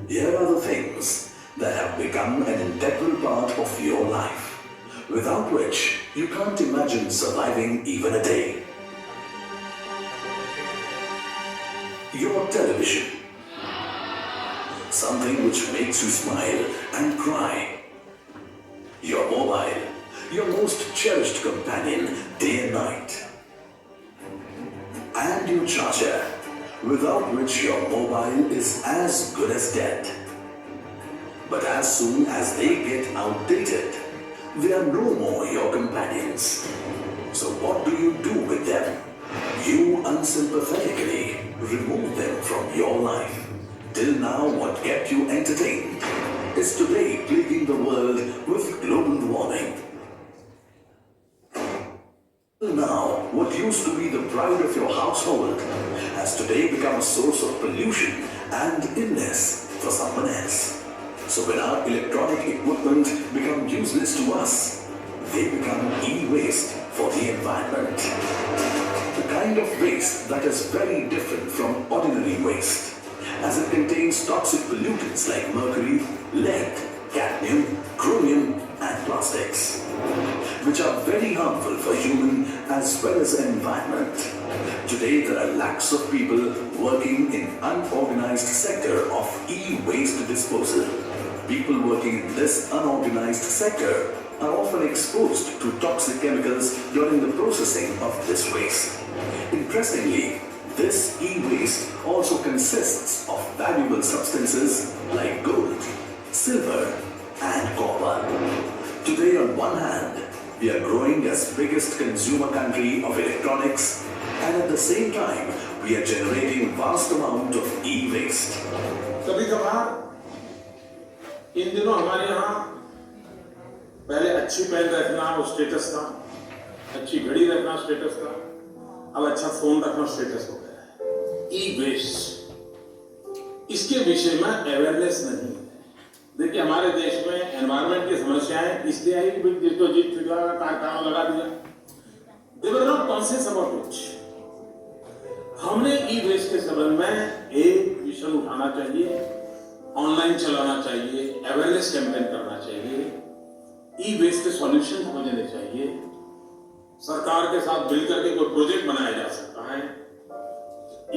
Here are the things that have become an integral part of your life, without which you can't imagine surviving even a day. Your television, something which makes you smile and cry. Your mobile, your most cherished companion day and night. And your charger, without which your mobile is as good as dead. But as soon as they get outdated, they are no more your companions. So what do you do with them? You unsympathetically remove them from your life. Till now, what kept you entertained is today plaguing the world with global warming. Now, what used to be the pride of your household has today become a source of pollution and illness for someone else. So when our electronic equipment become useless to us, they become e-waste for the environment. The kind of waste that is very different from ordinary waste, as it contains toxic pollutants like mercury, lead, cadmium, chromium, and plastics, which are very harmful for human as well as the environment. Today there are lakhs of people working in unorganized sector of e-waste disposal. People working in this unorganized sector are often exposed to toxic chemicals during the processing of this waste. Interestingly, this e-waste also consists of valuable substances like gold, silver, and copper. Today, on one hand, we are growing as biggest consumer country of electronics, and at the same time, we are generating vast amount of e-waste. कभी-कभार इन दिनों हमारे यहाँ पहले अच्छी pen रखना वो status था, अच्छी घड़ी रखना स्टेटस था, अब अच्छा फोन रखना स्टेटस हो गया है। ई-वेस्ट, इसके विषय में अवेयरनेस नहीं है। देखिए हमारे देश में एनवायरनमेंट की समस्याएं इसलिए आई कि जिसको जीत चुका कारखाना लगा दिया। They were not conscious about it. हमने ई-वेस्ट के संबंध में एक मिशन उठाना चाहिए, ऑनलाइन चलाना चाहिए, अवेयरनेस कैंपेन करना चाहिए, ई-वेस्ट के सॉल्यूशन खोजने चाहिए, सरकार के साथ मिलकर के कोई प्रोजेक्ट बनाया जा सकता है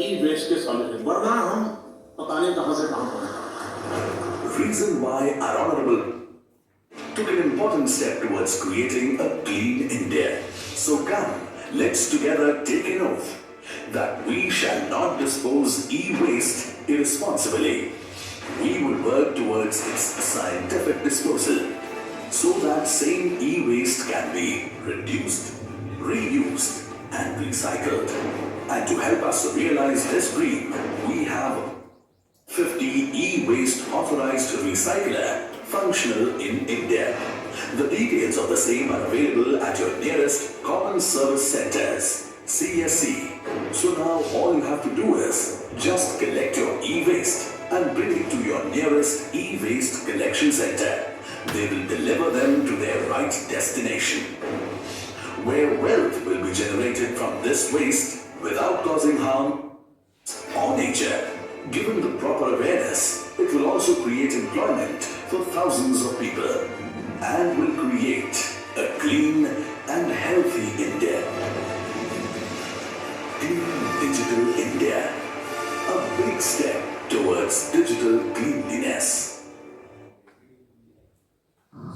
ई-वेस्ट के सॉल्यूशन, वरना हम पता नहीं कहां से कहां पहुंचे। Reason why our Honorable took an important step towards creating a clean India. So come, let's together take an oath that we shall not dispose e-waste irresponsibly. We will work towards its scientific disposal so that same e-waste can be reduced, reused, and recycled. And to help us realize this dream, we have 50 e-waste authorized recycler functional in India. The details of the same are available at your nearest Common Service Centers, CSC. So now all you have to do is just collect your e-waste and bring it to your nearest e-waste collection center. They will deliver them to their right destination, where wealth will be generated from this waste without causing harm or nature. Given the proper awareness, it will also create employment for thousands of people and will create a clean and healthy India. Clean Digital India, a big step towards digital cleanliness.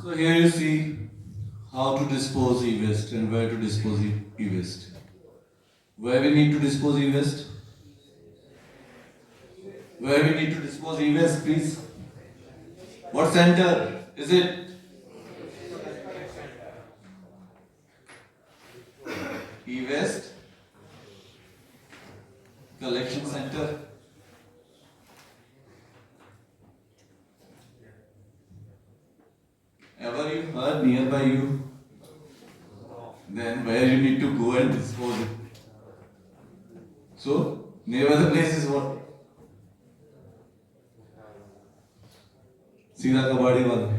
So here you see how to dispose e-waste and where to dispose e-waste. Where we need to dispose e-waste? Where we need to dispose e-waste, please? What center is it? E-waste collection center. Ever you heard nearby you? Then where you need to go and dispose it. So, nearby the place is what? Sida kabadi wala.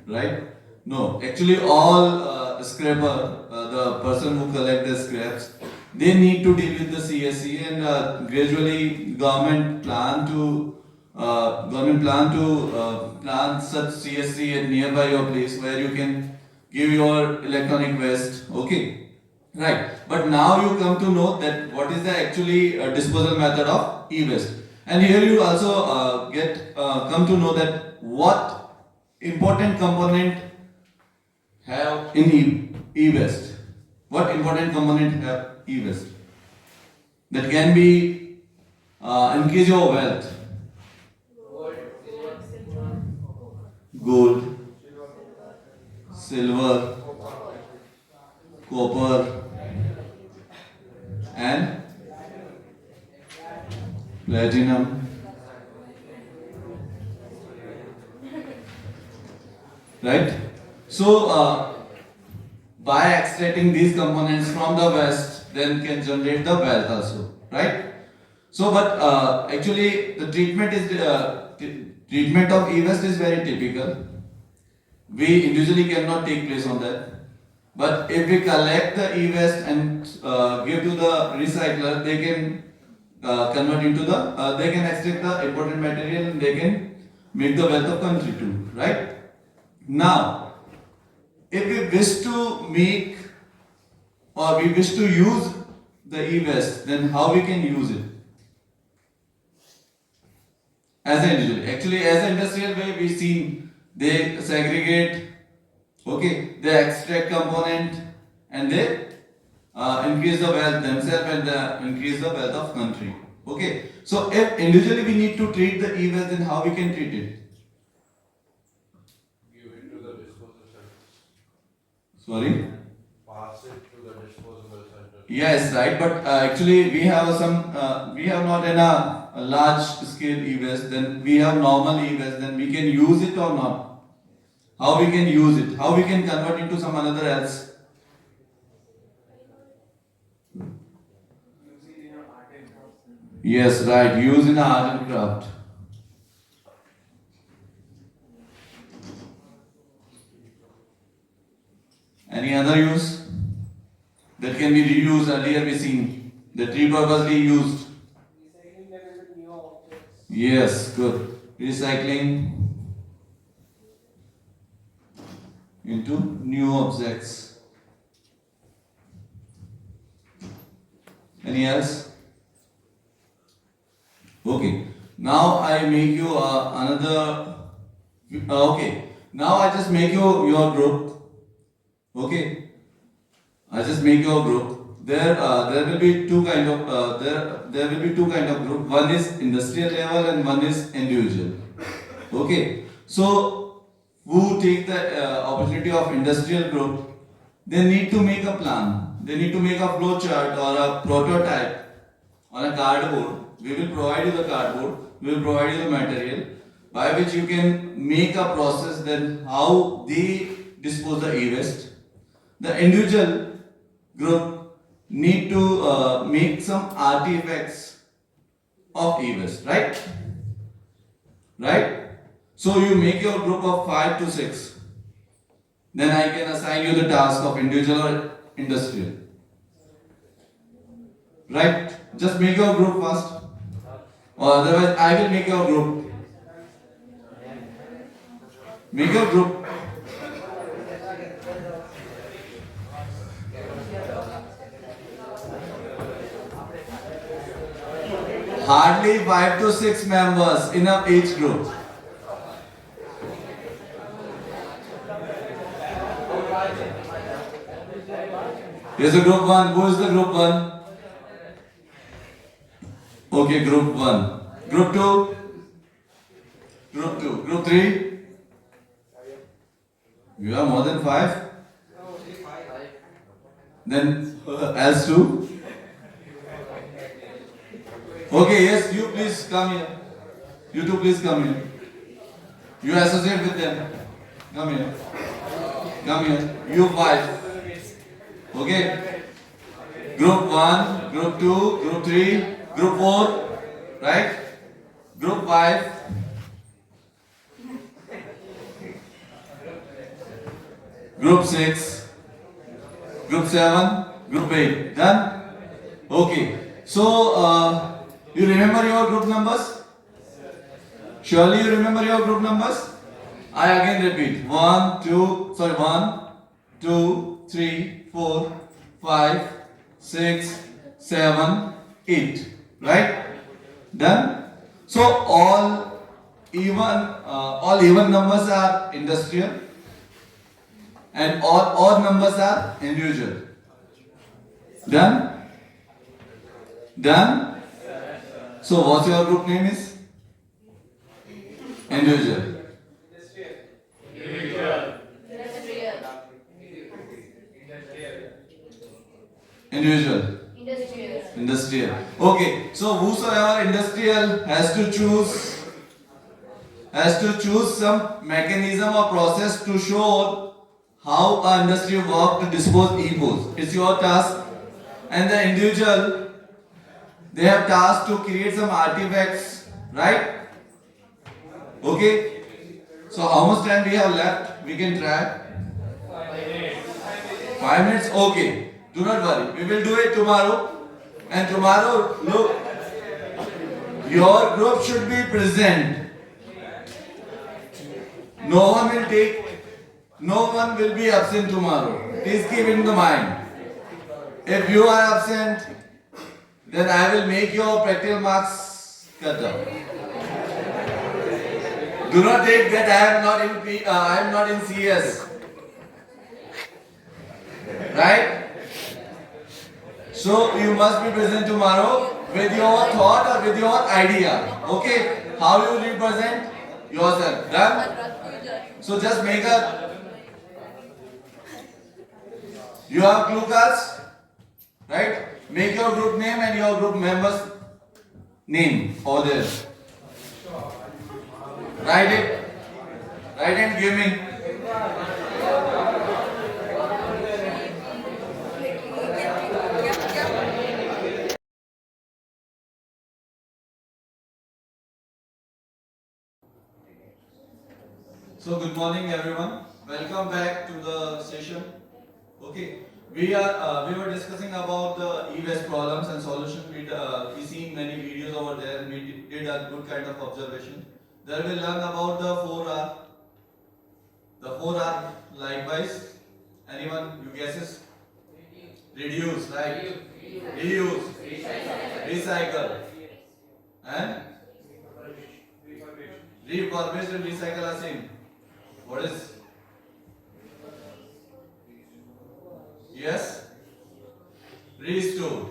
Right? No, actually all scraper, the person who collect the scraps, they need to deal with the CSC, and gradually government plan to plan such CSC at nearby your place where you can give your electronic waste. Okay, right. But now you come to know that what is the actually disposal method of e-waste, and here you also come to know that what important component have in e-waste. What important component have e-waste? That can be increase your wealth. Gold, silver, copper, and platinum. Right? So, by extracting these components from the waste, then can generate the wealth also. Right? So, but actually, the treatment of e-waste is very typical. We individually cannot take place on that. But if we collect the e-waste and give to the recycler, they can convert into they can extract the important material and they can make the wealth of country too. Right? Now, if we wish to make or we wish to use the e-waste, then how we can use it? As an individual. Actually, as an industrial way, we see they segregate, okay, they extract component and they increase the wealth themselves and increase the wealth of country. Okay, so if individually we need to treat the e-waste, then how we can treat it? Give it to the disposal center. Sorry? Pass it to the disposal center. Yes, right, but actually we have we have not a large scale e-waste, then we have normal e-waste, then we can use it or not? How we can use it? How we can convert into some another else? Yes, right, use in art and craft. Any other use? That can be reused. Earlier we seen that repurposely used. Recycling them into new objects. Yes, good. Recycling into new objects. Any else? Okay. Now I make you another. Okay. Now I just make you your group. Okay. I just make your group. There will be two kind of there will be two kind of group. One is industrial level and one is individual. Okay. So who take the opportunity of industrial group, they need to make a plan. They need to make a flow chart or a prototype on a cardboard. We will provide you the cardboard. We will provide you the material by which you can make a process. Then how they dispose the e-waste. The individual group need to make some artifacts of e-waste, right? Right? So you make your group of 5 to 6. Then I can assign you the task of individual or industrial. Right? Just make your group first. Or otherwise I will make your group. Make your group. Hardly 5 to 6 members in each group. Here's the group 1. Who is the group 1? Okay, group 1. Group 2? Group 2. Group 3? You have more than 5? Then else 2? Okay, yes, you please come here. You two please come here. You associate with them. Come here. Come here. You 5. Okay. Group 1, group 2, group 3, group 4, right? Group 5. Group 6, group 7, group 8. Done? Okay. So, you remember your group numbers? Surely you remember your group numbers? I again repeat. 1, 2, 3, 4, 5, 6, 7, 8. Right? Done? So all even numbers are industrial and all odd numbers are individual. Done? Done? So what's your group name is? Individual. Individual. Industrial. Okay. So whosoever industrial has to choose some mechanism or process to show how a industry work to dispose e-waste. It's your task. And the individual, they have task to create some artifacts, right? Okay. So how much time we have left? We can try. 5 minutes. Okay. Do not worry. We will do it tomorrow. And tomorrow, look, your group should be present. No one will be absent tomorrow. Please keep in the mind. If you are absent, then I will make your practical marks cut off. Do not take that I am not in CS. Right? So you must be present tomorrow with your thought or with your idea. Okay? How you represent yourself. Done? So just make you have clue cards? Right? Make your group name and your group members' name over there. Write it. Write and give me. So good morning everyone. Welcome back to the session. Okay. We were discussing about the e-waste problems and solution. We seen many videos over there and we did a good kind of observation. There we learn about the 4R. The 4R likewise. Anyone you guesses? Reduce, right? Reuse, recycle, and refurbish and recycle are same. What is? Yes? Restore.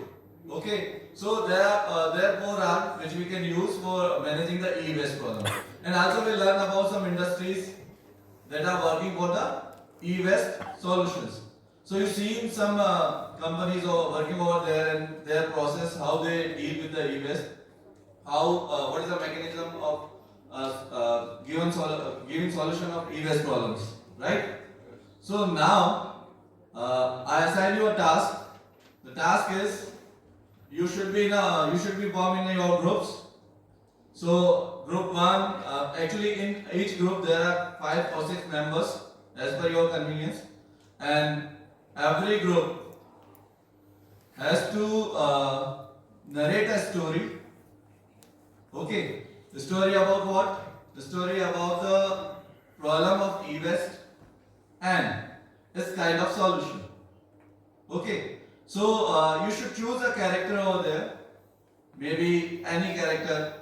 Okay. So there are 4R which we can use for managing the e-waste problem. And also we learn about some industries that are working for the e-waste solutions. So you see some companies are working over there and their process, how they deal with the e-waste, how what is the mechanism of giving solution of e-waste problems, right? So now I assign you a task. The task is you should be formed in your groups. So group 1, actually in each group there are 5 or 6 members as per your convenience, and every group has to narrate a story. Okay, the story about what? The story about the problem of e-waste and its kind of solution. Okay, so you should choose a character over there, maybe any character.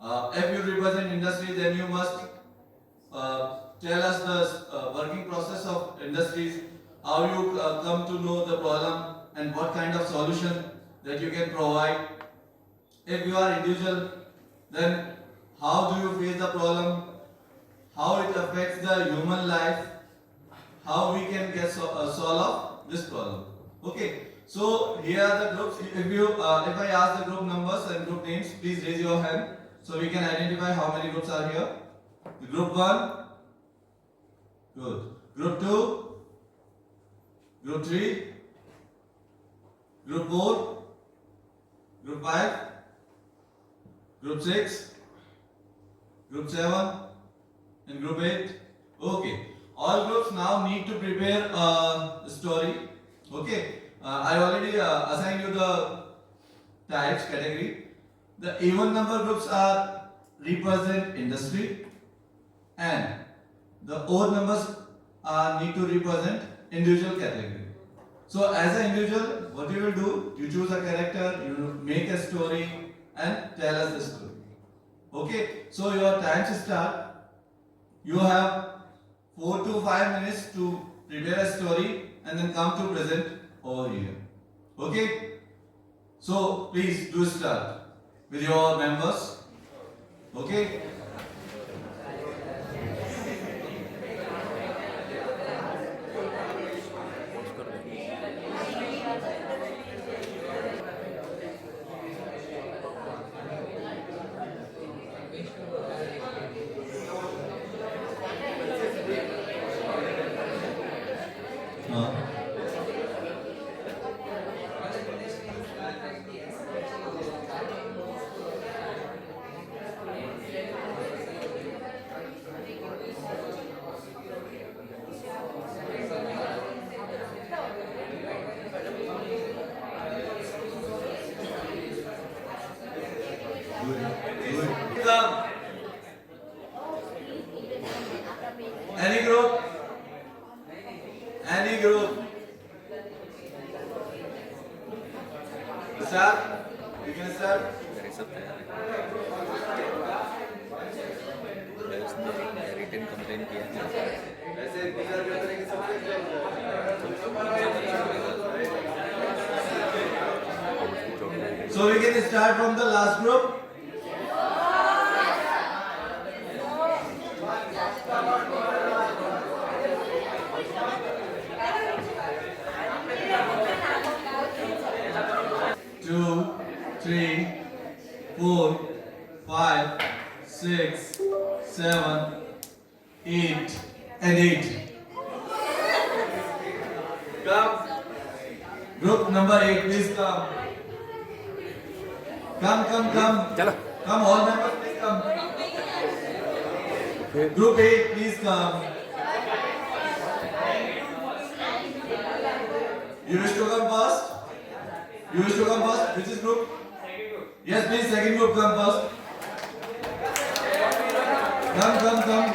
If you represent industry, then you must tell us the working process of industries, how you come to know the problem and what kind of solution that you can provide. If you are individual, then how do you face the problem, how it affects the human life, how we can get solve this problem. Okay, so here are the groups. If I ask the group numbers and group names, please raise your hand so we can identify how many groups are here. The group 1, good. Group 2, group 3, group 4, group 5, group 6, group 7, and group 8. Okay, all groups now need to prepare a story. Okay, I already assigned you the types category. The even number groups are represent industry, and the odd numbers need to represent individual category. So as an individual, what you will do, you choose a character, you make a story and tell us the story. Okay, so your time start. You have 4 to 5 minutes to prepare a story and then come to present over here. Okay, so please do start with your members. Okay. Any group? Any group? Start? You can start? Return complain किया वैसे इंतजार करते रहे कि So we can start from the last group. Two, three, 4, 5, 6, 7, 8, and 8. Come. Group number 8, please come. Come. Come, all members, please come. Group 8, please come. You wish to come first? You wish to come first? Which is group? Yes, please, second group, come first. Come.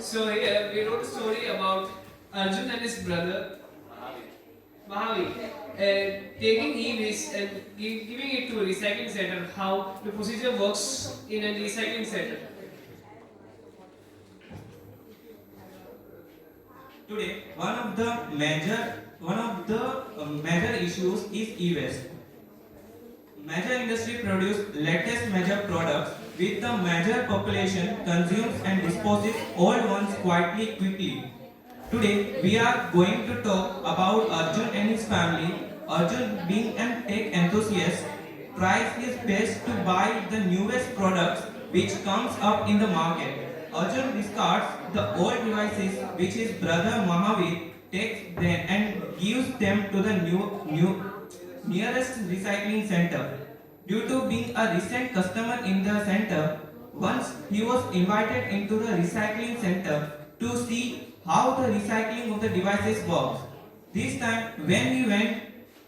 So here we wrote a story about Arjun and his brother Mahavir taking e-waste and giving it to a recycling center. How the procedure works in a recycling center. Today, one of the major issues is e-waste. Major industry produce latest major products with the major population consumes and disposes old ones quickly. Today, we are going to talk about Arjun and his family. Arjun, being an tech enthusiast, tries his best to buy the newest products which comes up in the market. Arjun discards the old devices which his brother Mahavir takes them and gives them to the nearest recycling center. Due to being a recent customer in the center, once he was invited into the recycling center to see how the recycling of the devices works. This time when he went,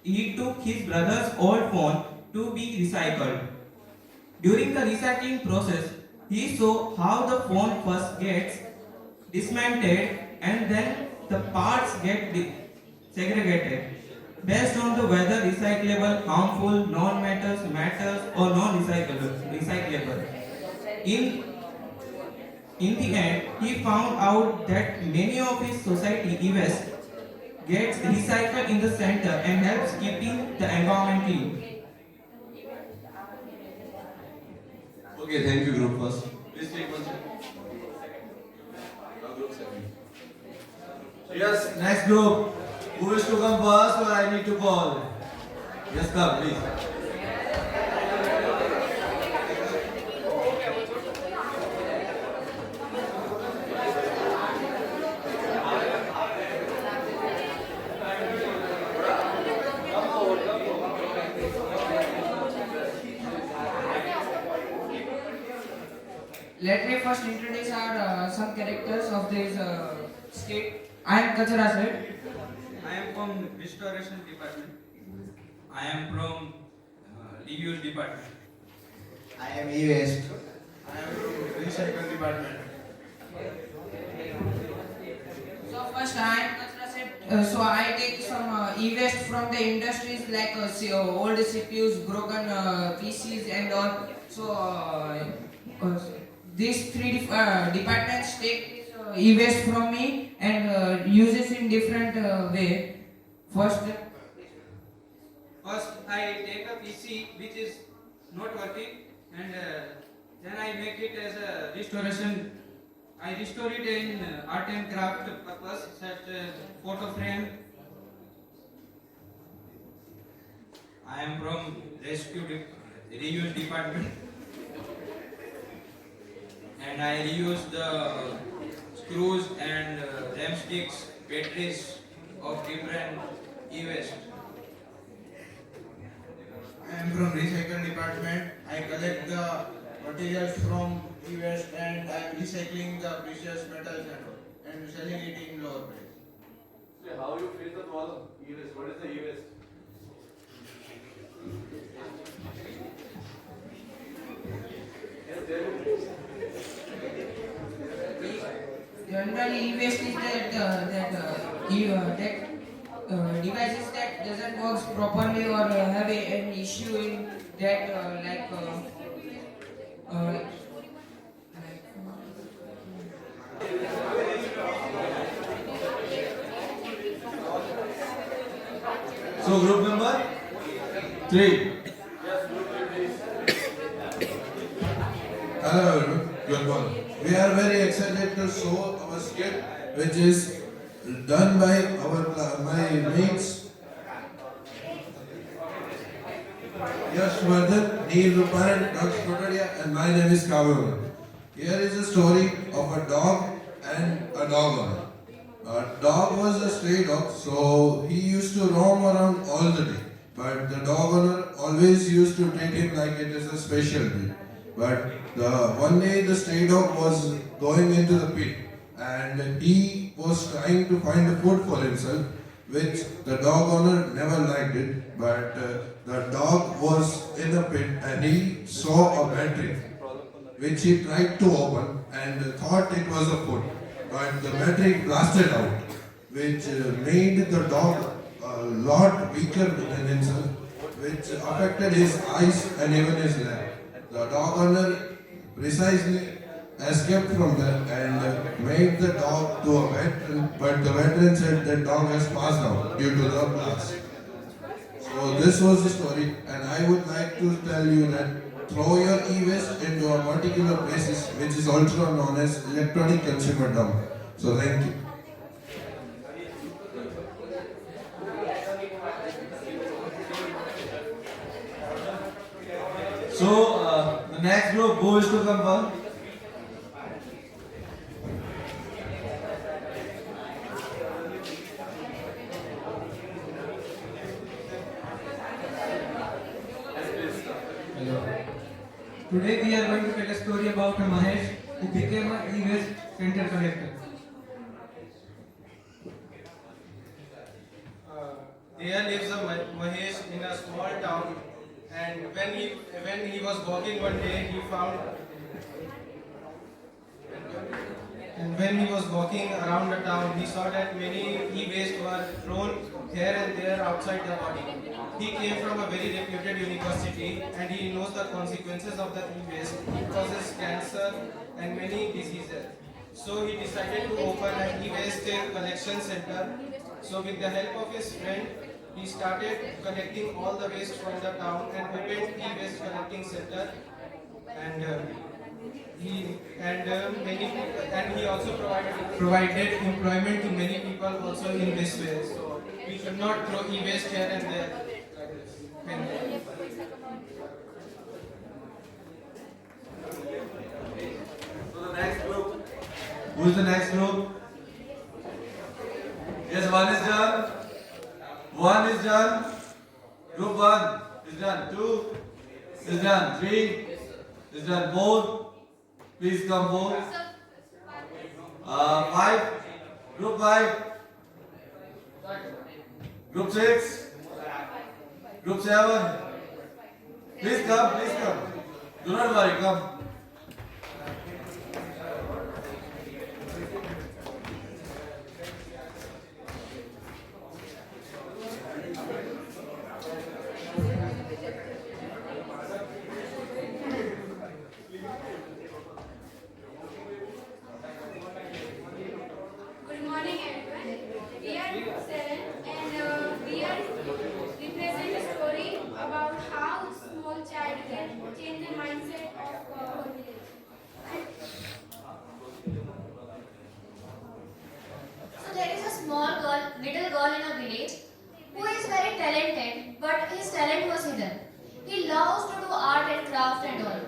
he took his brother's old phone to be recycled. During the recycling process, he saw how the phone first gets dismantled and then the parts get segregated based on the whether recyclable, harmful, non-matters, matters or non-recyclable. In the end, he found out that many of his society e-waste gets recycled in the center and helps keeping the environment clean. Okay, thank you, group first. Please take one second. Group second. Yes, next group. Who wish to come first or I need to call? Yes, come, please. Let me first introduce our some characters of this skit. I am Kachara sir. I am from restoration department. I am from reuse department. I am e-waste. I am from recycle department. So first I am Kachara sir. So I take some e-waste from the industries like old CPUs, broken PCs and all. So these three departments take e-waste from me and uses in different way. First I take a PC which is not working and then I make it as a restoration. I restore it in art and craft purpose such as photo frame. I am from reuse department. And I reuse the screws and RAM sticks, batteries of different e-waste. I am from recycle department. I collect the materials from e-waste and I am recycling the precious metals and selling it in lower price. So how you face the problem? E-waste. What is the e-waste? Yes, tell me. Generally, e-waste is that devices that doesn't work properly or have an issue in that So group number 3. Hello everyone, good morning. We are very excited to show our skit which is done by my mates Yashvardhan, Neil Ruparan, Doug Skotadia and my name is Kavya. Here is a story of a dog and a dog owner. A dog was a stray dog, so he used to roam around all the day. But the dog owner always used to treat him like it is a special breed. But one day the stray dog was going into the pit and he was trying to find a food for himself, which the dog owner never liked it. But the dog was in the pit and he saw a battery which he tried to open and thought it was a food. but the battery blasted out, which made the dog a lot weaker than himself, which affected his eyes and even his leg. The dog owner precisely escaped from there and made the dog to a vet, but the veteran said that dog has passed out due to the blast. So this was the story, and I would like to tell you that throw your e-waste into a particular places, which is also known as electronic consumer dump. So thank you. So the next group, who is to come on? Today we are going to tell a story about a Mahesh who became an e-waste center collector. There lives a Mahesh in a small town, and when he was walking one day, he found. And when he was walking around the town, he saw that many e-waste were thrown here and there outside the body. He came from a very reputed university, and he knows the consequences of the e-waste. It causes cancer and many diseases. So he decided to open an e-waste collection center. So with the help of his friend, he started collecting all the waste from the town and opened e-waste collecting center. And he also provided employment to many people also in this way. So we should not throw e-waste here and there. So the next group. Who is the next group? Yes, one is done. One is done. Group 1 is done. 2 is done. 3 is done. 4. Please come 4. 5. Group 5. Group 6. Group 7. Please come, please come. Do not worry, come. Good morning, everyone. We are group 7 and we are represent a story about how small child can change the mindset of whole village. So there is a small girl, little girl in a village who is very talented, but his talent was hidden. He loves to do art and craft and all.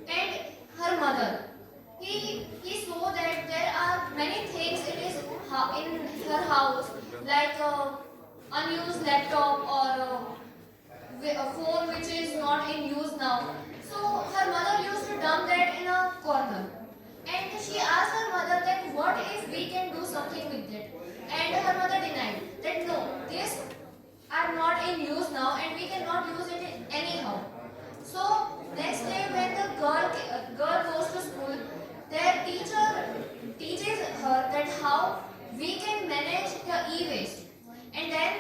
And her mother, he saw that there are many things in her house, like unused laptop or a phone which is not in use now. So her mother used to dump that in a corner. And she asked her mother that what if we can do something with it? And her mother denied that no, these are not in use now and we cannot use it anyhow. So next day when the girl goes to school, their teacher teaches her that how we can manage the e-waste. And then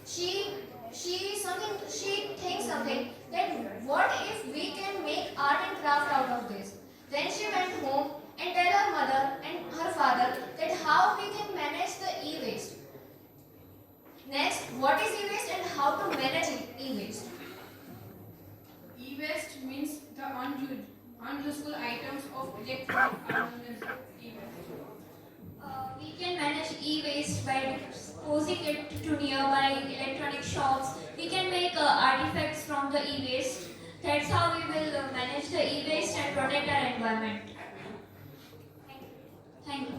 she thinks something that what if we can make art and craft out of this. Then she went home and tell her mother and her father that how we can manage the e-waste. Next, what is e-waste and how to manage e-waste? E-waste means the unuseful items of electronic We can manage e-waste by disposing it to nearby electronic shops. We can make artifacts from the e-waste. That's how we will manage the e-waste and protect our environment. Thank you.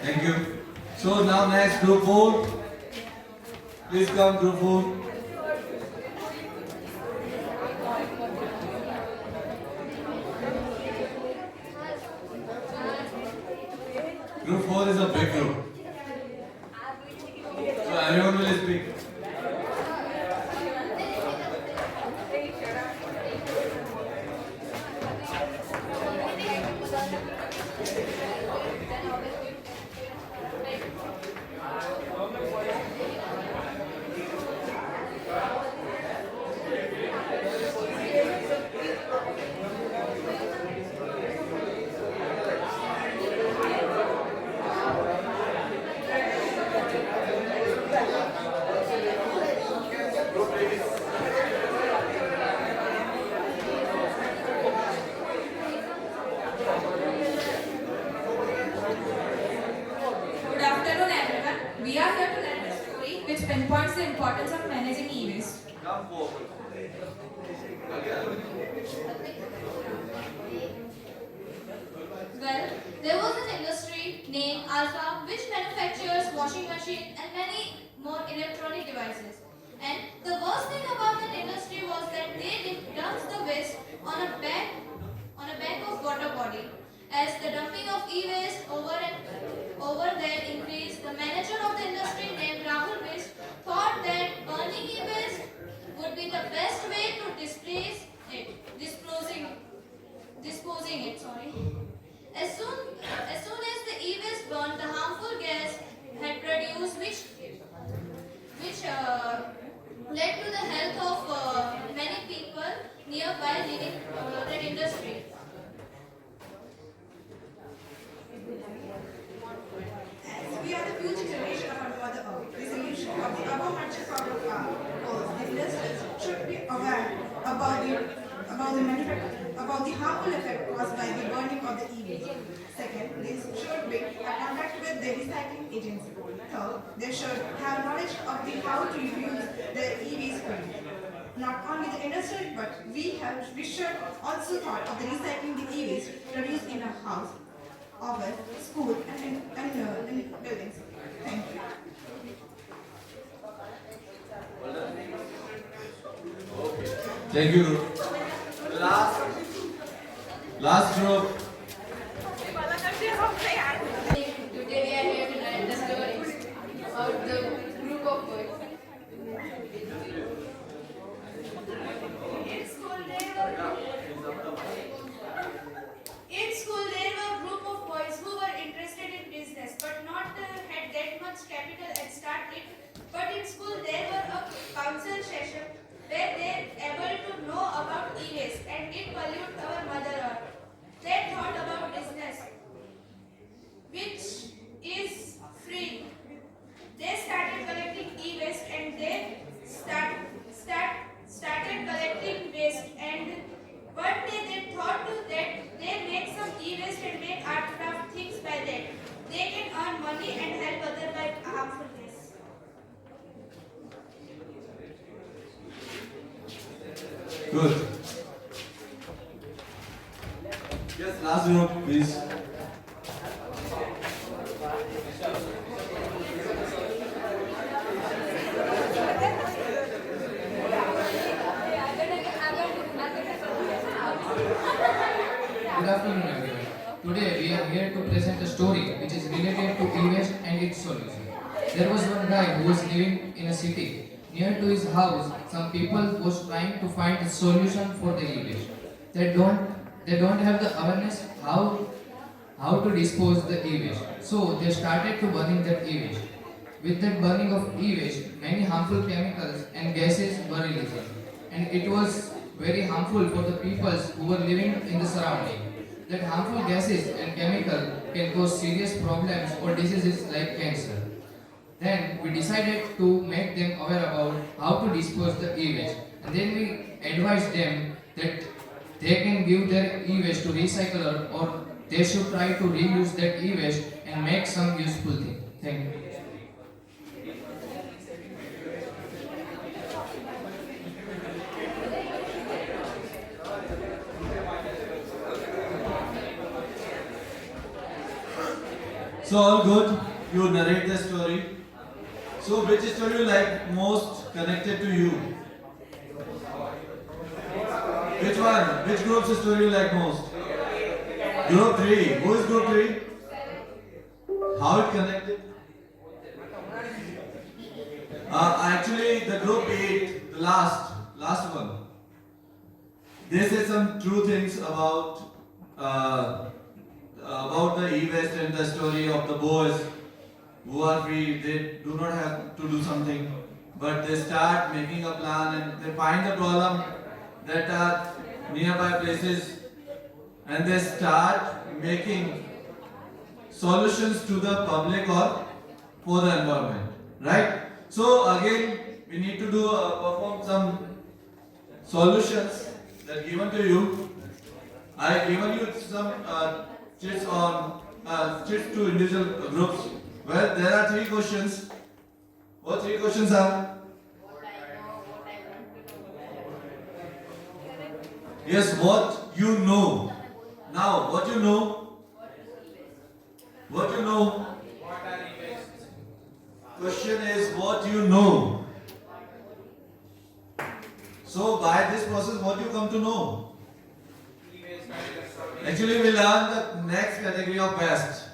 Thank you. So now next group 4. Please come group 4. Group 4 is a big group. So everyone will speak. which pinpoints the importance of managing e-waste. Well, there was an industry named Alpha which manufactures washing machines and many more electronic devices. And the worst thing about that industry was that they dumped the waste on a bank of water body. As the dumping of e-waste over there increased, the manager of the industry named Rahul Mist thought that burning e-waste would be the best way to disposing it. As soon as the e-waste burned, the harmful gas had produced, which led to the health of many people nearby living that industry. As we are the future generation of our Mother Earth, the solution of the above mentioned problem was the industries should be aware about the harmful effect caused by the burning of the e-waste. Second, they should be in contact with the recycling agency. Third, they should have knowledge of the how to use the e-waste produced. Not only the industry, but we should also thought of the recycling the e-waste produced in a house, office, school, and in buildings. Thank you. Thank you. Last group. Today we are here to learn the story about the group of boys. In school there were a group of boys who were interested in business but not had that much capital and start it. But in school there were a council session where they able to know about e-waste and it pollute our Mother Earth. They thought about business, which is free. They started collecting e-waste and they started collecting waste. And one day they thought that they make some e-waste and make art craft things by that. They can earn money and help others by harmful waste. Good. Yes, last group, please. Good afternoon, everyone. Today we are here to present a story which is related to e-waste and its solution. There was one guy who was living in a city. Near to his house, some people was trying to find a solution for the e-waste. They don't have the awareness how to dispose the e-waste. So they started to burning that e-waste. With that burning of e-waste, many harmful chemicals and gases were released. And it was very harmful for the people who were living in the surrounding. That harmful gases and chemicals can cause serious problems or diseases like cancer. Then we decided to make them aware about how to dispose the e-waste. And then we advised them that they can give their e-waste to recycler or they should try to reuse that e-waste and make some useful thing. Thank you. So all good, you narrate the story. So which story you like most connected to you? Which one? Which group's story you like most? Group 3. Who is group 3? How it connected? Actually the group 8, the last one. They say some true things about the e-waste and the story of the boys who are free. They do not have to do something, but they start making a plan and they find the problem that are nearby places and they start making solutions to the public or for the environment, right? So again we need to do perform some solutions that given to you. I given you some chits to individual groups where there are 3 questions. What three questions are? Yes, what you know. Now, what you know? What you know? Question is what you know. So by this process, what you come to know? Actually, we learn the next category of waste.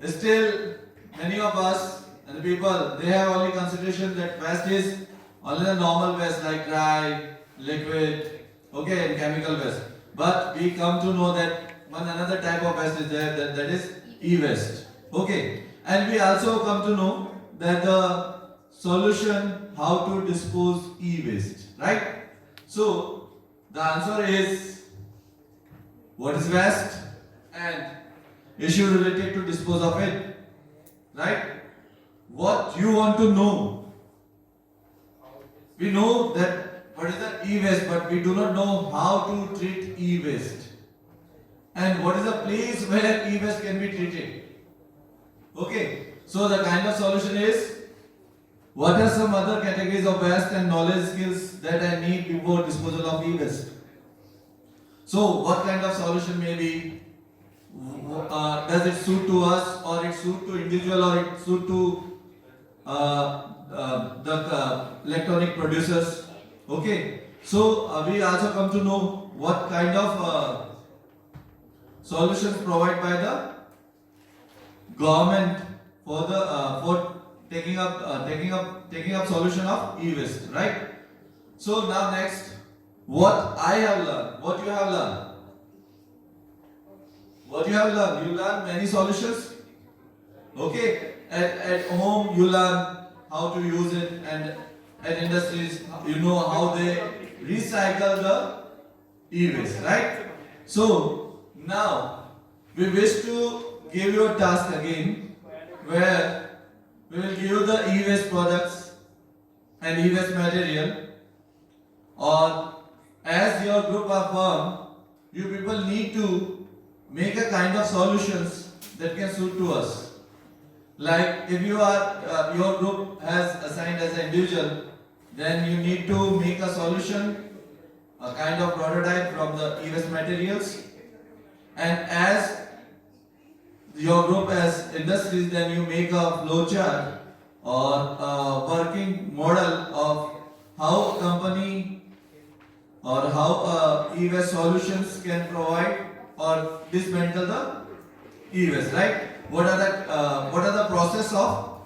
Still, many of us and the people, they have only consideration that waste is only the normal waste like dry, liquid, okay, and chemical waste. But we come to know that one another type of waste is there, that is e-waste. Okay, and we also come to know that the solution how to dispose e-waste, right? So the answer is what is waste and issue related to dispose of it, right? What you want to know? We know that what is the e-waste, but we do not know how to treat e-waste. And what is the place where e-waste can be treated? Okay, so the kind of solution is what are some other categories of waste and knowledge skills that I need before disposal of e-waste? So what kind of solution may be? Does it suit to us, or it suit to individual, or it suit to the electronic producers? Okay, so we also come to know what kind of solutions provided by the government for the for taking up solution of e-waste, right? So now next, what I have learned, what you have learned. What you have learned? You learn many solutions. Okay, at home you learn how to use it, and at industries you know how they recycle the e-waste, right? So now we wish to give you a task again, where we will give you the e-waste products and e-waste material, or as your group of firm, you people need to make a kind of solutions that can suit to us. Like if you are your group has assigned as an individual, then you need to make a solution, a kind of prototype from the e-waste materials, and as your group as industries, then you make a flowchart or a working model of how a company or how e-waste solutions can provide or dismantle the e-waste, right? What are the process of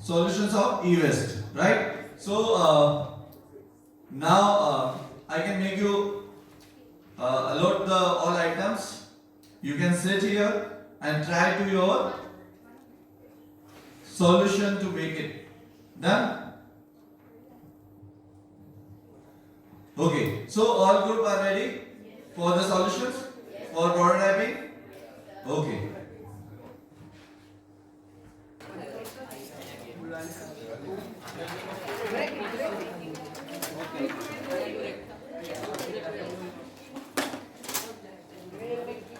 solutions of e-waste, right? So now I can make you allot the all items. You can sit here and try to your solution to make it. Done? Okay. So all group are ready for the solutions? For prototyping? Okay.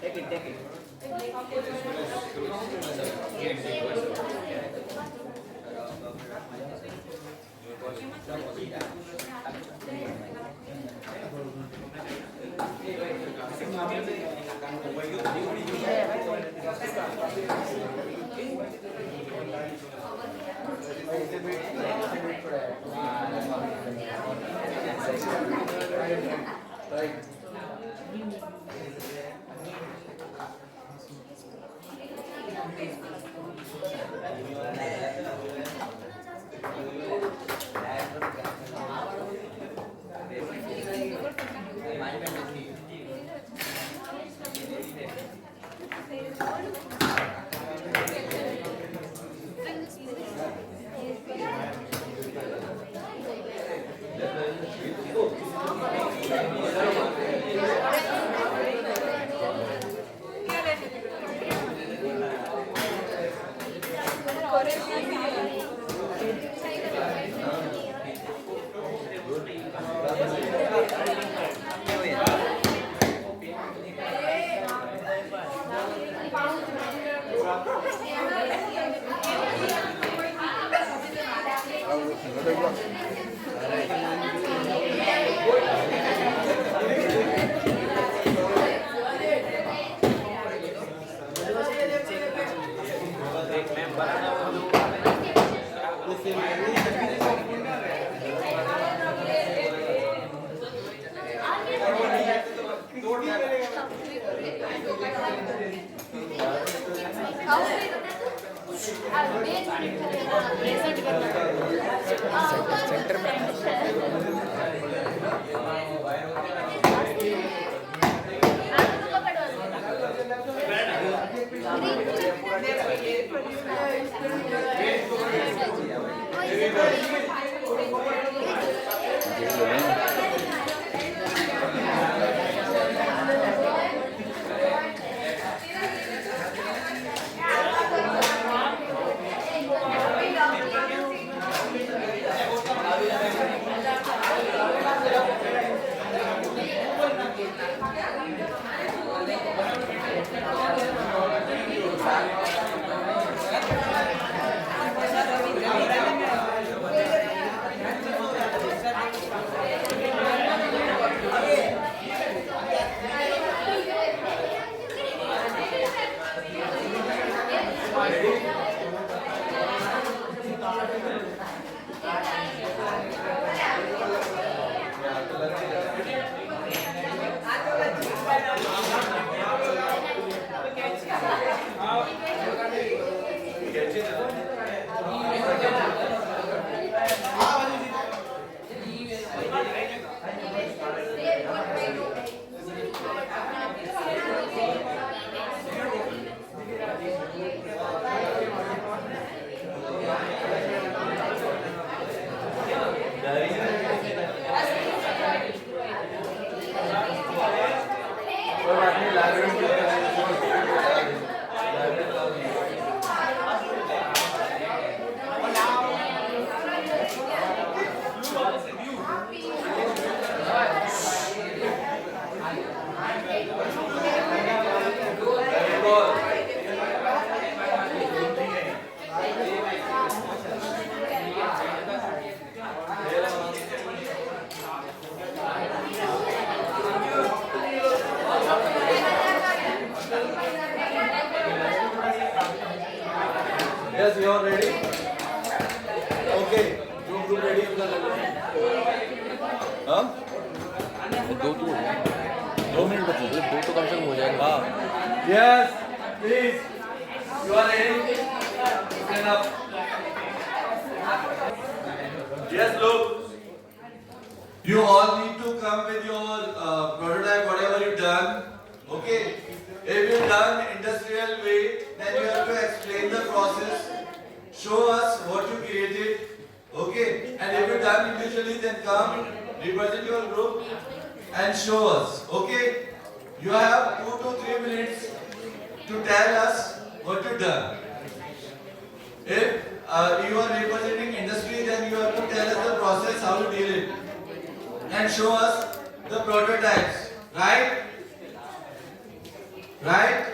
Take it. Centre में Yes, you are ready? Okay. Group ready? हाँ? 2 minute बचे, 2 तो कम से कम हो जाएगा। हाँ. Yes, please. You are ready? Stand up. Yes, look. You all need to come with your prototype, whatever you've done. Okay. If you've done industrial way, then you have to explain the process. Show us what you created. Okay. And if you've done individually, then come, represent your group, and show us. Okay. You have 2 to 3 minutes to tell us what you've done. If you are representing industry, then you have to tell us the process, how you deal it, and show us the prototypes. Right? Right?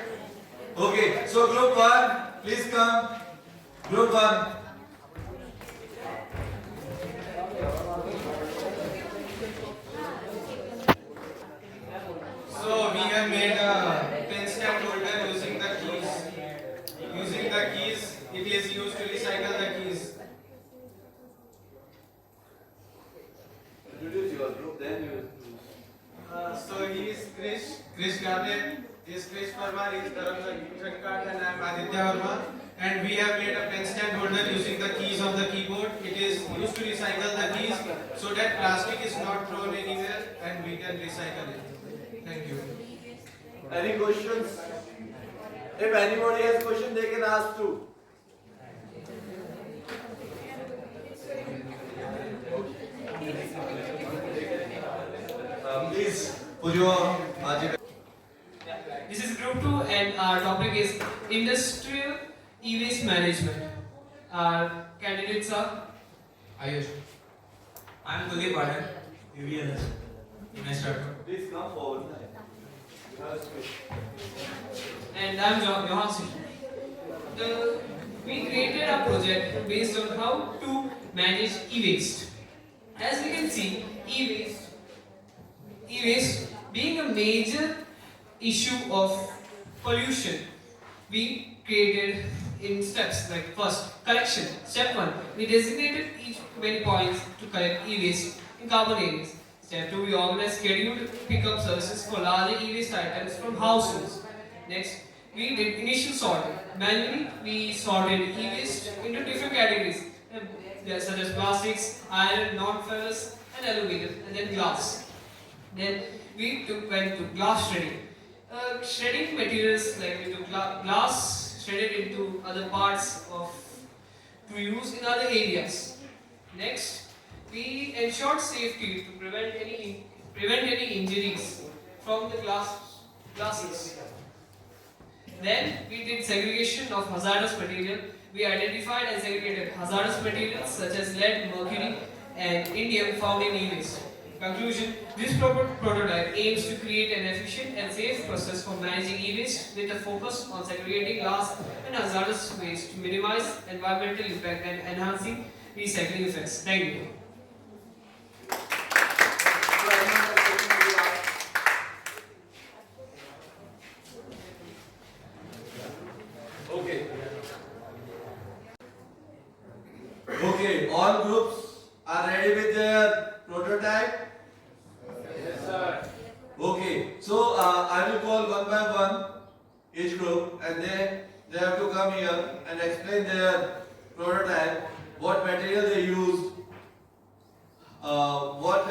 Okay. So group 1, please come. Group 1. So we have made a pen stand holder using the keys. Using the keys, it is used to recycle the keys. Introduce your group, then you. So he is Krish Gade, he is Krish Parmar, he is Dharam Shankar, and I am Aditya Verma. And we have made a pen stand holder using the keys of the keyboard. It is used to recycle the keys so that plastic is not thrown anywhere and we can recycle it. Thank you. Any questions? If anybody has question, they can ask too. Please put your This is group 2 and our topic is industrial e-waste management. Our candidates are Ayush. I am Kuldeep Patel, UVLS. Please come forward. You have a speech. and I'm Johansi. We created a project based on how to manage e-waste. As we can see, e-waste being a major issue of pollution, we created in steps like first, collection. Step 1, we designated each many points to collect e-waste in common areas. Step 2, we organized scheduled pickup services for larger e-waste items from households. Next, we did initial sorting. Manually, we sorted e-waste into different categories, such as plastics, iron, non-ferrous, and aluminum, and then glass. Then we went to glass shredding. Shredding materials like we took glass, shredded into other parts of to use in other areas. Next, we ensured safety to prevent any injuries from the glasses. Then we did segregation of hazardous material. We identified and segregated hazardous materials such as lead, mercury, and indium found in e-waste. Conclusion: this prototype aims to create an efficient and safe process for managing e-waste with a focus on segregating glass and hazardous waste to minimize environmental impact and enhancing recycling effects. Thank you. Okay, all groups are ready with their prototype? Yes, sir. Okay, so I will call one by one each group, and they have to come here and explain their prototype, what material they used, what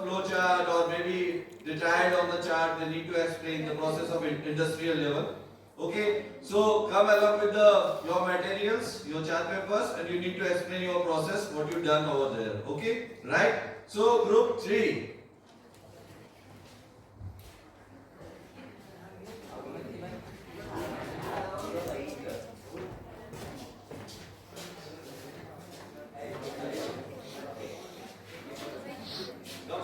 flow chart, or maybe they tried on the chart. They need to explain the process of industrial level. Okay, so come along with your materials, your chart papers, and you need to explain your process, what you've done over there. Okay, right? So group 3. Come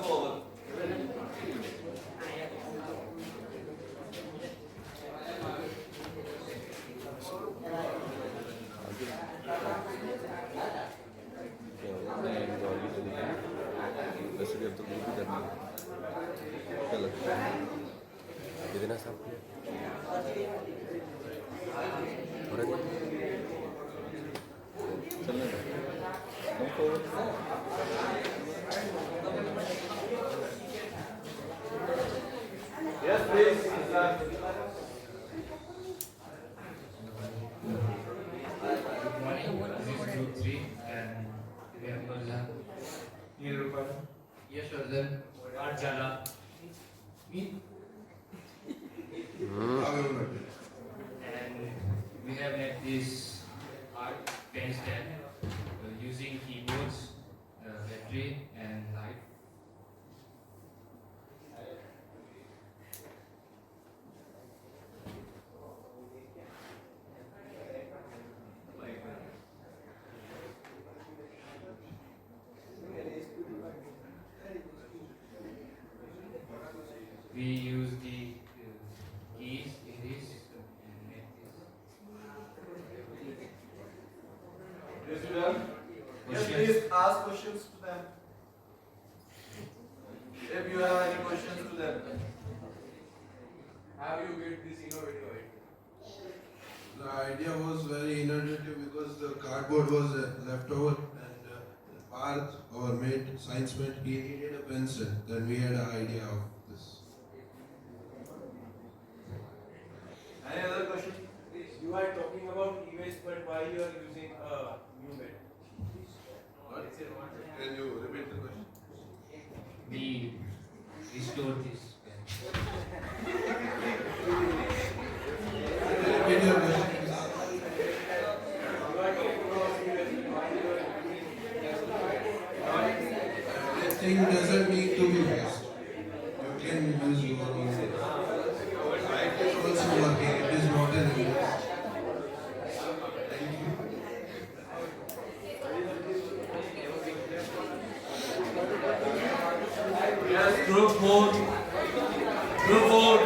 forward. Yes, please. Good morning. This is group 3 and we have Nurjan, Nirupan, Yashwardhan, Arjala, me, and we have made this art pen stand using keyboards, battery and light. We use the keys in this and make this. Yes, you done? Yes, please ask questions to them. If you have any questions to them. Have you built this innovative idea? The idea was very innovative because the cardboard was left over and Parth, our mate, science mate, he needed a pencil. Then we had an idea of this. Any other question? You are talking about e-waste, but why you are using a new bed? What? Can you repeat the question? We restore this. Repeat your question. Everything doesn't need to be waste. You can use your own. It is also working. It is not an waste. Yes, group 4. Group 4.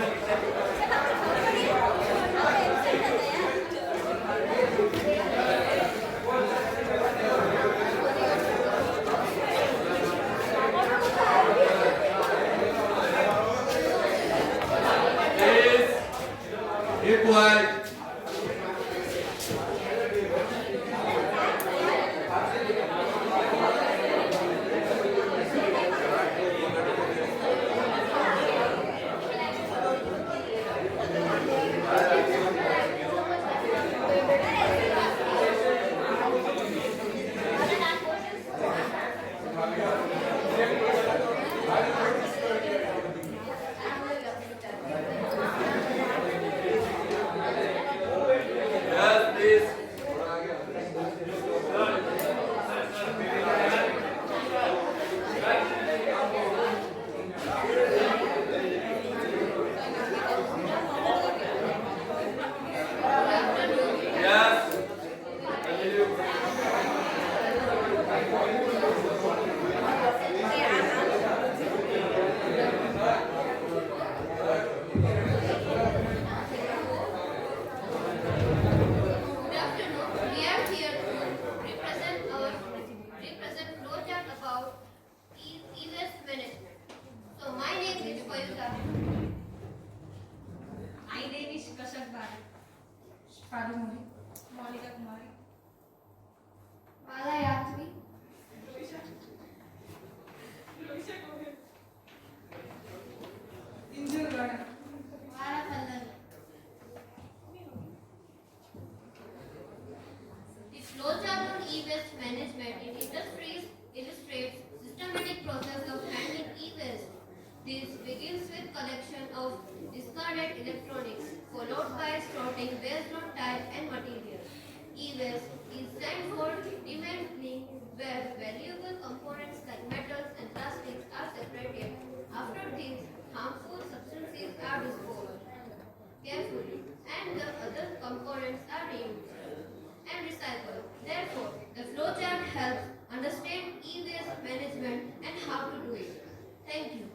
management. So my name is Payuta. My name is Kasar Bari. Padumuri. Monica Kumari. Mala Yatri. Injur Gada. Mala Pallani. The flowchart on e-waste management in industries illustrates systematic process of handling e-waste. This begins with collection of discarded electronics, followed by sorting based on type and material. E-waste is sent for dismantling, where valuable components like metals and plastics are separated. After this, harmful substances are disposed carefully, and the other components are reused and recycled. Therefore, the flowchart helps understand e-waste management and how to do it. Thank you.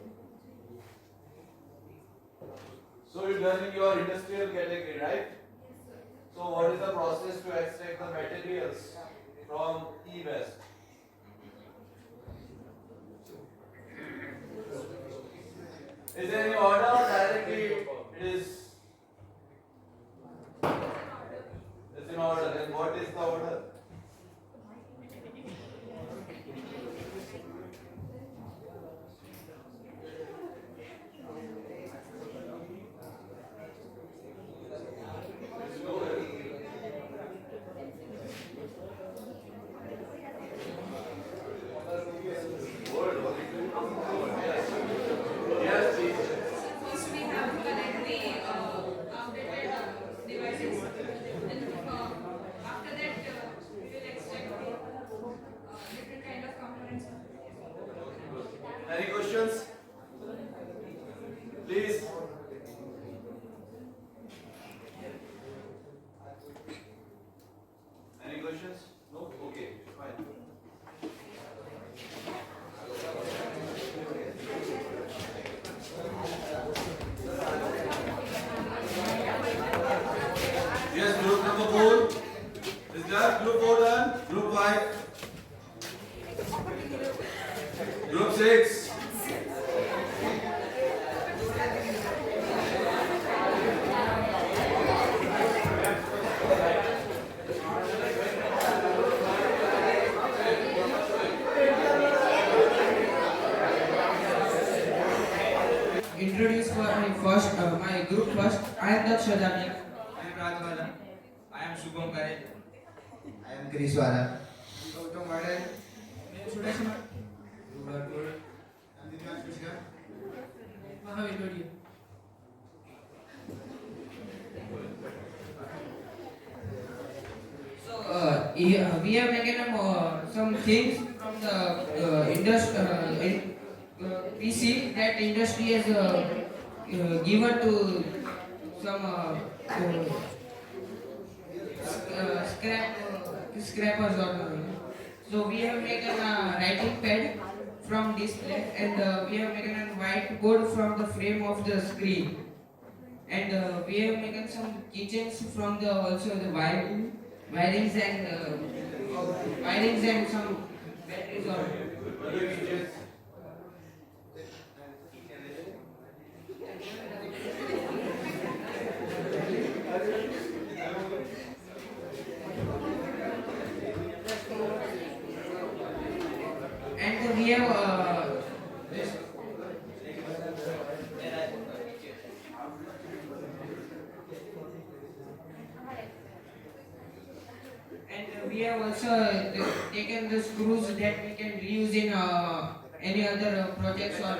So you're done in your industrial category, right? So what is the process to extract the materials from e-waste? Is there any order or directly it is? It's in order. Then what is the order? First we have to connect the outdated devices. Then after that we will extract the different kind of components. Any questions? Please. Any questions? No? Okay, fine. Yes, group number 4. Is that group 4 done? Group 5? Group 6? Introduce my group first. I am Dakshadani. I am Rajwala. I am Shubham Kare. I am Kriswara. Gautam Vadan. So we have taken some things from the PC that industry has given to some scrappers or so we have taken a writing pad from display and we have taken a whiteboard from the frame of the screen and we have taken some keychains from the also the wirings and some batteries or and we have and we have also taken the screws that we can reuse in any other projects or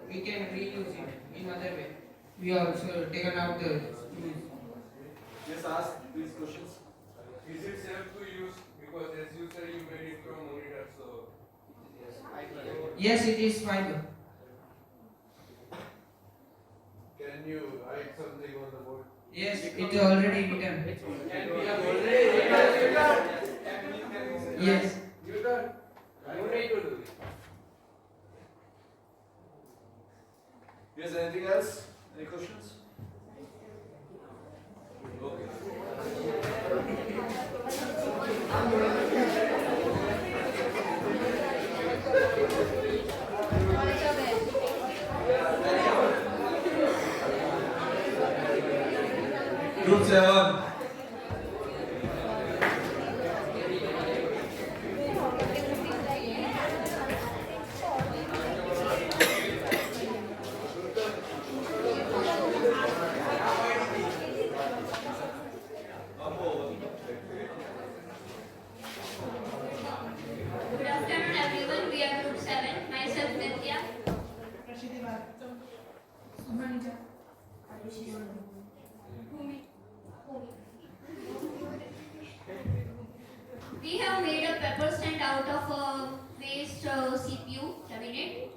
we can reuse it in other way. We have also taken out the screws. Just ask these questions. Is it safe to use? Because as you said, you made it from monitor, so Yes, it is fiber. can you write something on the board? Yes, it is already written. Can we have already Yes. You done? You need to do it. Yes, anything else? Any questions? Okay. Group 7. Good afternoon everyone, we are group 7. Myself Nitya. We have made a pepper stand out of a waste CPU cabinet.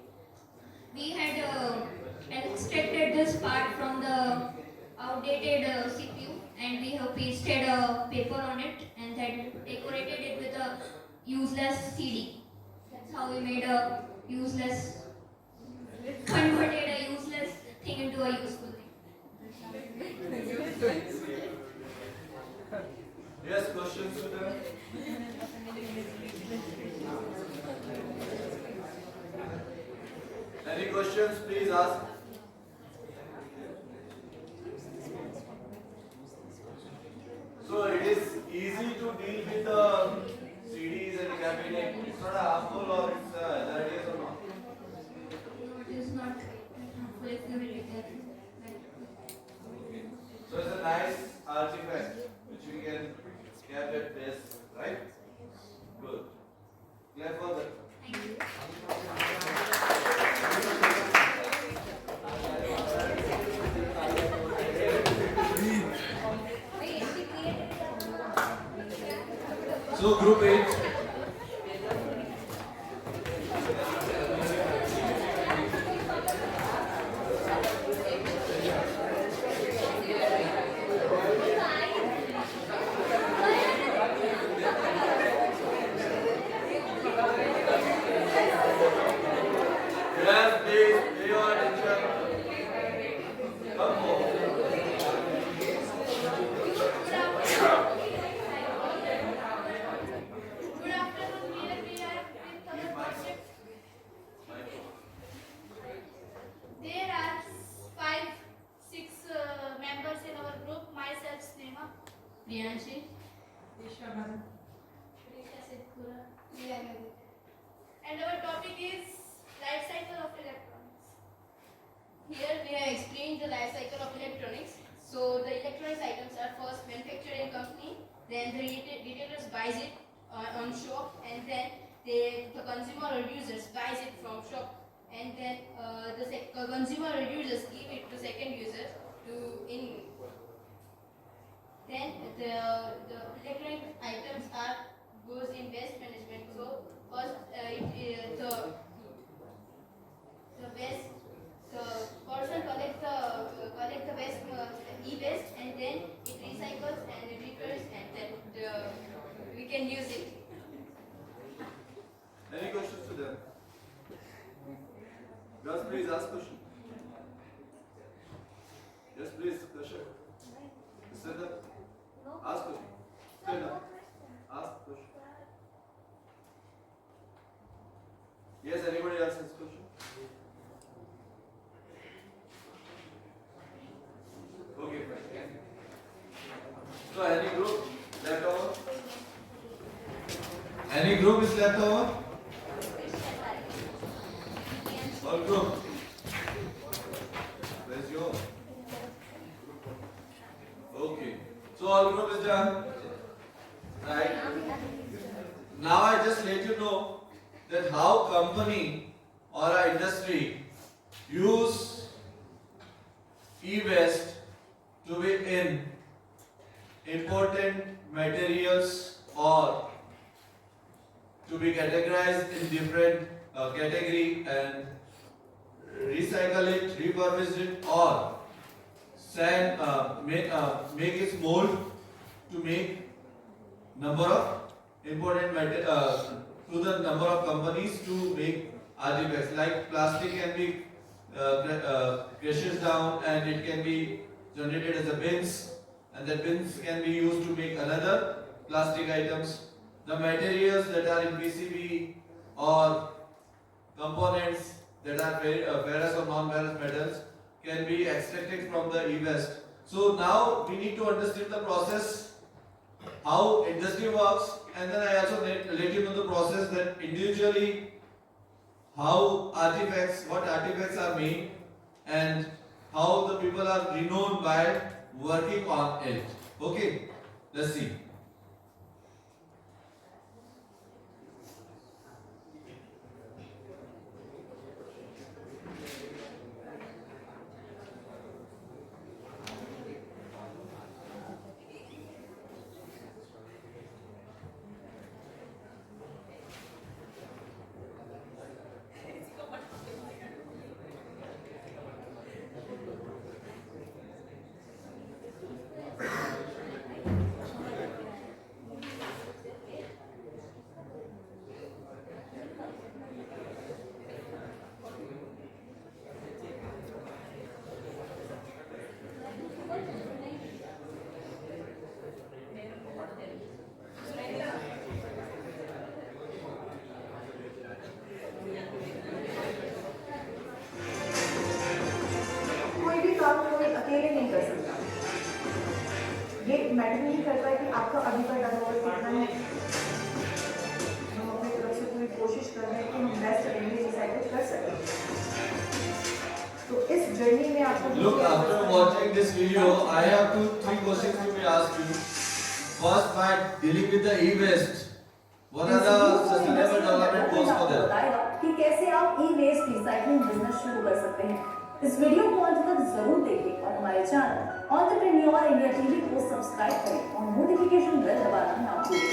We had extracted this part from the outdated CPU and we have pasted a paper on it and then decorated it with a useless CD. That's how we made a useless, converted a useless thing into a useful thing. Yes, questions to them? Any questions, please ask. So it is easy to deal with the CDs and cabinet. It's not a harmful or it's that is or not. It is not harmful if you read it. So it's a nice artifact which we can keep at this, right? Good. Clear for that? Thank you. So group 8. Yes, please, pay your attention. Come on. Good afternoon, here we are with our concept. There are 5, 6 members in our group. Myself, Snema, Priyanshi. Risha Sidhpura, and our topic is life cycle of electronics. Here we have explained the life cycle of electronics. So the electronics items are first manufactured in company, then the retailers buys it on shop, and then the consumer or users buys it from shop, and then the consumer or users give it to second user to in. Then the electronic items are goes in waste management. So first the waste, the person collect the waste e-waste, and then it recycles and it repairs, and then we can use it. Any questions to them? Yes, please ask question. Yes, please, question. Stand up. Ask question. Stand up. Ask question. Yes, anybody else has question? Okay, fine. So any group left over? Any group is left over? All group. Where's your? Okay. So all group is done. Right. Now I just let you know that how company or a industry use e-waste to be in important materials or to be categorized in different category and recycle it, repurpose it, or sand, make its mold to make number of important to the number of companies to make artifacts. Like plastic can be crushed down and it can be generated as a bins, and the bins can be used to make another plastic items. The materials that are in PCB or components that are ferrous or non-ferrous metals can be extracted from the e-waste So now we need to understand the process, how industry works, and then I also let you know the process that individually how artifacts, what artifacts are made, and how the people are renowned by working on it. Okay, let's see. कोई भी काम कोई अकेले नहीं कर सकता। ये matter नहीं करता है कि आपका अभी का टर्नओवर कितना है। हम अपनी तरफ से पूरी कोशिश कर रहे हैं कि हम बेस्ट रिसाइकिल कर सकें। तो इस जर्नी में आपको Look, after watching this video, I have three questions to be asked you. First, by dealing with the e-waste, what are the sustainable development goals for them? कि कैसे आप ई-वेस्ट रिसाइकलिंग बिजनेस शुरू कर सकते हैं। इस वीडियो को अंत तक जरूर देखें और हमारे चैनल एंटरप्रेन्योर इंडिया टीवी को सब्सक्राइब करें और नोटिफिकेशन बेल दबाना ना भूलें।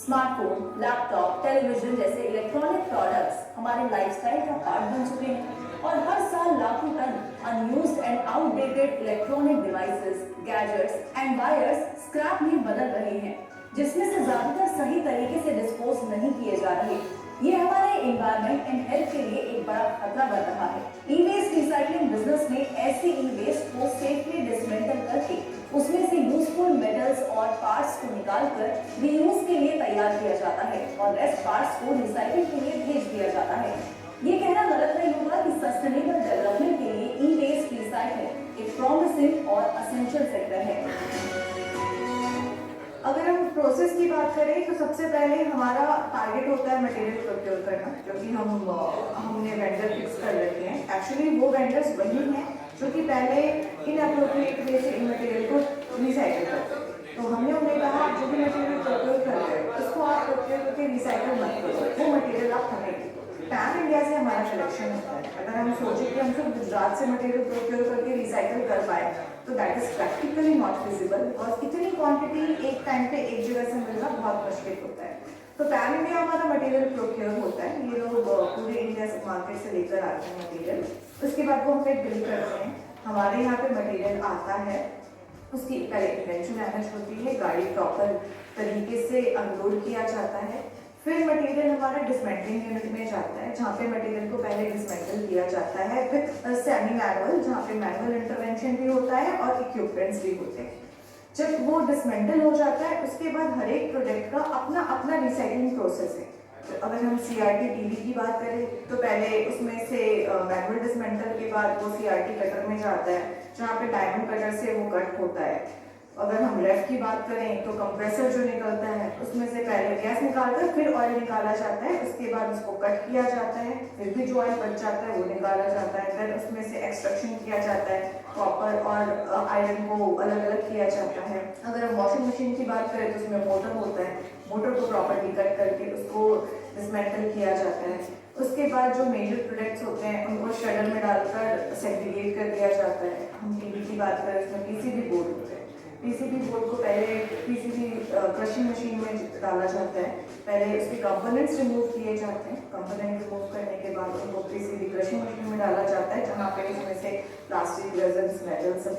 स्मार्टफोन, लैपटॉप, टेलीविजन जैसे इलेक्ट्रॉनिक प्रोडक्ट्स हमारे लाइफस्टाइल का पार्ट बन चुके हैं और हर साल लाखों ton unused and outdated electronic devices, gadgets and wires scrap में बदल रहे हैं, जिसमें से ज्यादातर सही तरीके से डिस्पोज नहीं किए जा रहे। ये हमारे एनवायरनमेंट एंड हेल्थ के लिए एक बड़ा खतरा बन रहा है। ई-वेस्ट रिसाइकलिंग बिजनेस में ऐसे ई-वेस्ट को सेफली डिसमेंटल करके उसमें से यूजफुल मेटल्स और पार्ट्स को निकालकर रीयूज के लिए तैयार किया जाता है और रेस्ट पार्ट्स को रिसाइकिल के लिए भेज दिया जाता है। ये कहना गलत नहीं होगा कि सस्टेनेबल डेवलपमेंट के लिए ई-वेस्ट रिसाइकलिंग एक प्रॉमिसिंग और एसेंशियल सेक्टर है। अगर हम प्रोसेस की बात करें तो सबसे पहले हमारा टारगेट होता है मटेरियल प्रोक्योर करना, जो कि हमने वेंडर फिक्स कर रखे हैं। एक्चुअली वो वेंडर्स वही हैं जो कि पहले इनअप्रोप्रिएट वे से इन मटेरियल को रिसाइकिल करते हैं। तो हमने उन्हें कहा जो भी मटेरियल प्रोक्योर कर रहे हैं उसको आप प्रोक्योर करके रिसाइकिल मत करो, वो मटेरियल आप हमें दो। पैन इंडिया से हमारा कलेक्शन होता है। अगर हम सोचें कि हम सिर्फ गुजरात से मटेरियल प्रोक्योर करके रिसाइकिल कर पाए तो that is practically not feasible, because इतनी क्वांटिटी एक टाइम पे एक जगह से मिलना बहुत मुश्किल होता है। तो पैन इंडिया हमारा मटेरियल प्रोक्योर होता है। ये लोग पूरे इंडिया से मार्केट से लेकर आते हैं मटेरियल, उसके बाद वो हम पे बिल करते हैं। हमारे यहाँ पे मटेरियल आता है, उसकी पहले इन्वेंशन मैनेज होती है, गाड़ी प्रॉपर तरीके से अनलोड किया जाता है, फिर मटेरियल हमारा डिसमेंटलिंग यूनिट में जाता है जहाँ पे मटेरियल को पहले डिसमेंटल किया जाता है विद सेमी मैनुअल, जहाँ पे मैनुअल इंटरवेंशन भी होता है और इक्विपमेंट्स भी होते हैं। जब वो डिसमेंटल हो जाता है उसके बाद हर एक प्रोडक्ट का अपना अपना रिसाइकलिंग प्रोसेस है। तो अगर हम CRT टीवी की बात करें तो पहले उसमें से मैनुअल डिसमेंटल के बाद वो CRT कटर में जाता है जहाँ पे डायमंड कटर से वो कट होता है। अगर हम रेफ की बात करें तो कंप्रेसर जो निकलता है उसमें से पहले गैस निकालकर फिर ऑयल निकाला जाता है, उसके बाद उसको कट किया जाता है, फिर भी जो ऑयल बच जाता है वो निकाला जाता है, फिर उसमें से एक्सट्रैक्शन किया जाता है, कॉपर और आयरन को अलग अलग किया जाता है। अगर हम वॉशिंग मशीन की बात करें तो उसमें मोटर होता है, मोटर को प्रॉपर्ली कट करके उसको डिसमेंटल किया जाता है। उसके बाद जो मेजर प्रोडक्ट्स होते हैं उनको श्रेडर में डालकर सेग्रीगेट कर दिया जाता है। हम टीवी की बात करें उसमें PCB बोर्ड होते हैं, PCB बोर्ड को पहले PCB क्रशिंग मशीन में डाला जाता है, पहले उसके कंपोनेंट्स रिमूव किए जाते हैं, कंपोनेंट रिमूव करने के बाद उनको PCB क्रशिंग मशीन में डाला जाता है जहाँ पे उसमें से प्लास्टिक, रेजन्स, मेटल सब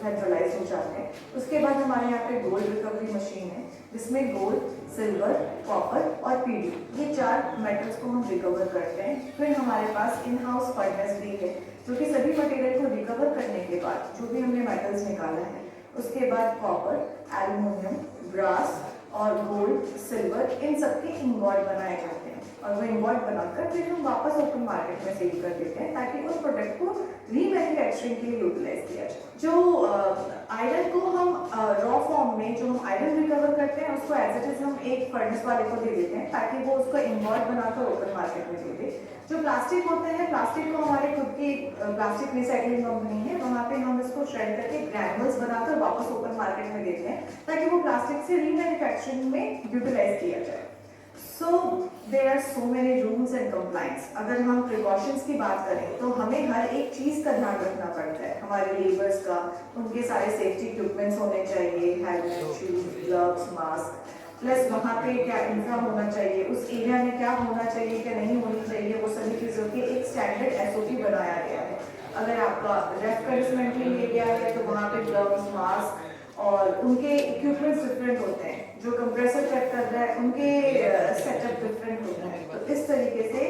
सेंट्रलाइज हो जाते हैं। उसके बाद हमारे यहाँ पे गोल्ड रिकवरी मशीन है जिसमें गोल्ड, सिल्वर, कॉपर और PD ये 4 मेटल्स को हम रिकवर करते हैं। फिर हमारे पास इन हाउस फर्नेस भी है जो कि सभी मटेरियल को रिकवर करने के बाद जो भी हमने मेटल्स निकाला है उसके बाद कॉपर, एल्यूमिनियम, ब्रास और गोल्ड, सिल्वर, इन सबके इंगॉट बनाए जाते हैं और वो इंगॉट बनाकर फिर हम वापस ओपन मार्केट में सेल कर देते हैं ताकि उस प्रोडक्ट को रीमैन्युफैक्चरिंग के लिए यूटिलाइज किया जाए। जो आयरन को हम रॉ फॉर्म में जो हम आयरन रिकवर करते हैं उसको एज इट इज हम एक फर्नेस वाले को दे देते हैं ताकि वो उसको इंगॉट बनाकर ओपन मार्केट में दे दे। जो प्लास्टिक होते हैं, प्लास्टिक को हमारे खुद की प्लास्टिक रिसाइकलिंग कंपनी है, वहाँ पे हम इसको श्रेड करके ग्रैनुअल्स बनाकर वापस ओपन मार्केट में देते हैं ताकि वो प्लास्टिक से रीमैन्युफैक्चरिंग में यूटिलाइज किया जाए। So there are so many rules and compliance. अगर हम प्रिकॉशंस की बात करें तो हमें हर एक चीज़ का ध्यान रखना पड़ता है। हमारे लेबर्स का, उनके सारे सेफ्टी इक्विपमेंट्स होने चाहिए, helmet, shoes, gloves, mask, plus वहाँ पे क्या इंफ्रा होना चाहिए, उस एरिया में क्या होना चाहिए क्या नहीं होनी चाहिए, वो सभी चीज़ों की एक स्टैंडर्ड SOP बनाया गया है। अगर आपका रेफ का डिसमेंटलिंग एरिया है तो वहाँ पे ग्लव्स, मास्क और उनके इक्विपमेंट्स डिफरेंट होते हैं। जो कंप्रेसर चेक कर रहा है उनके सेटअप डिफरेंट होते हैं। तो इस तरीके से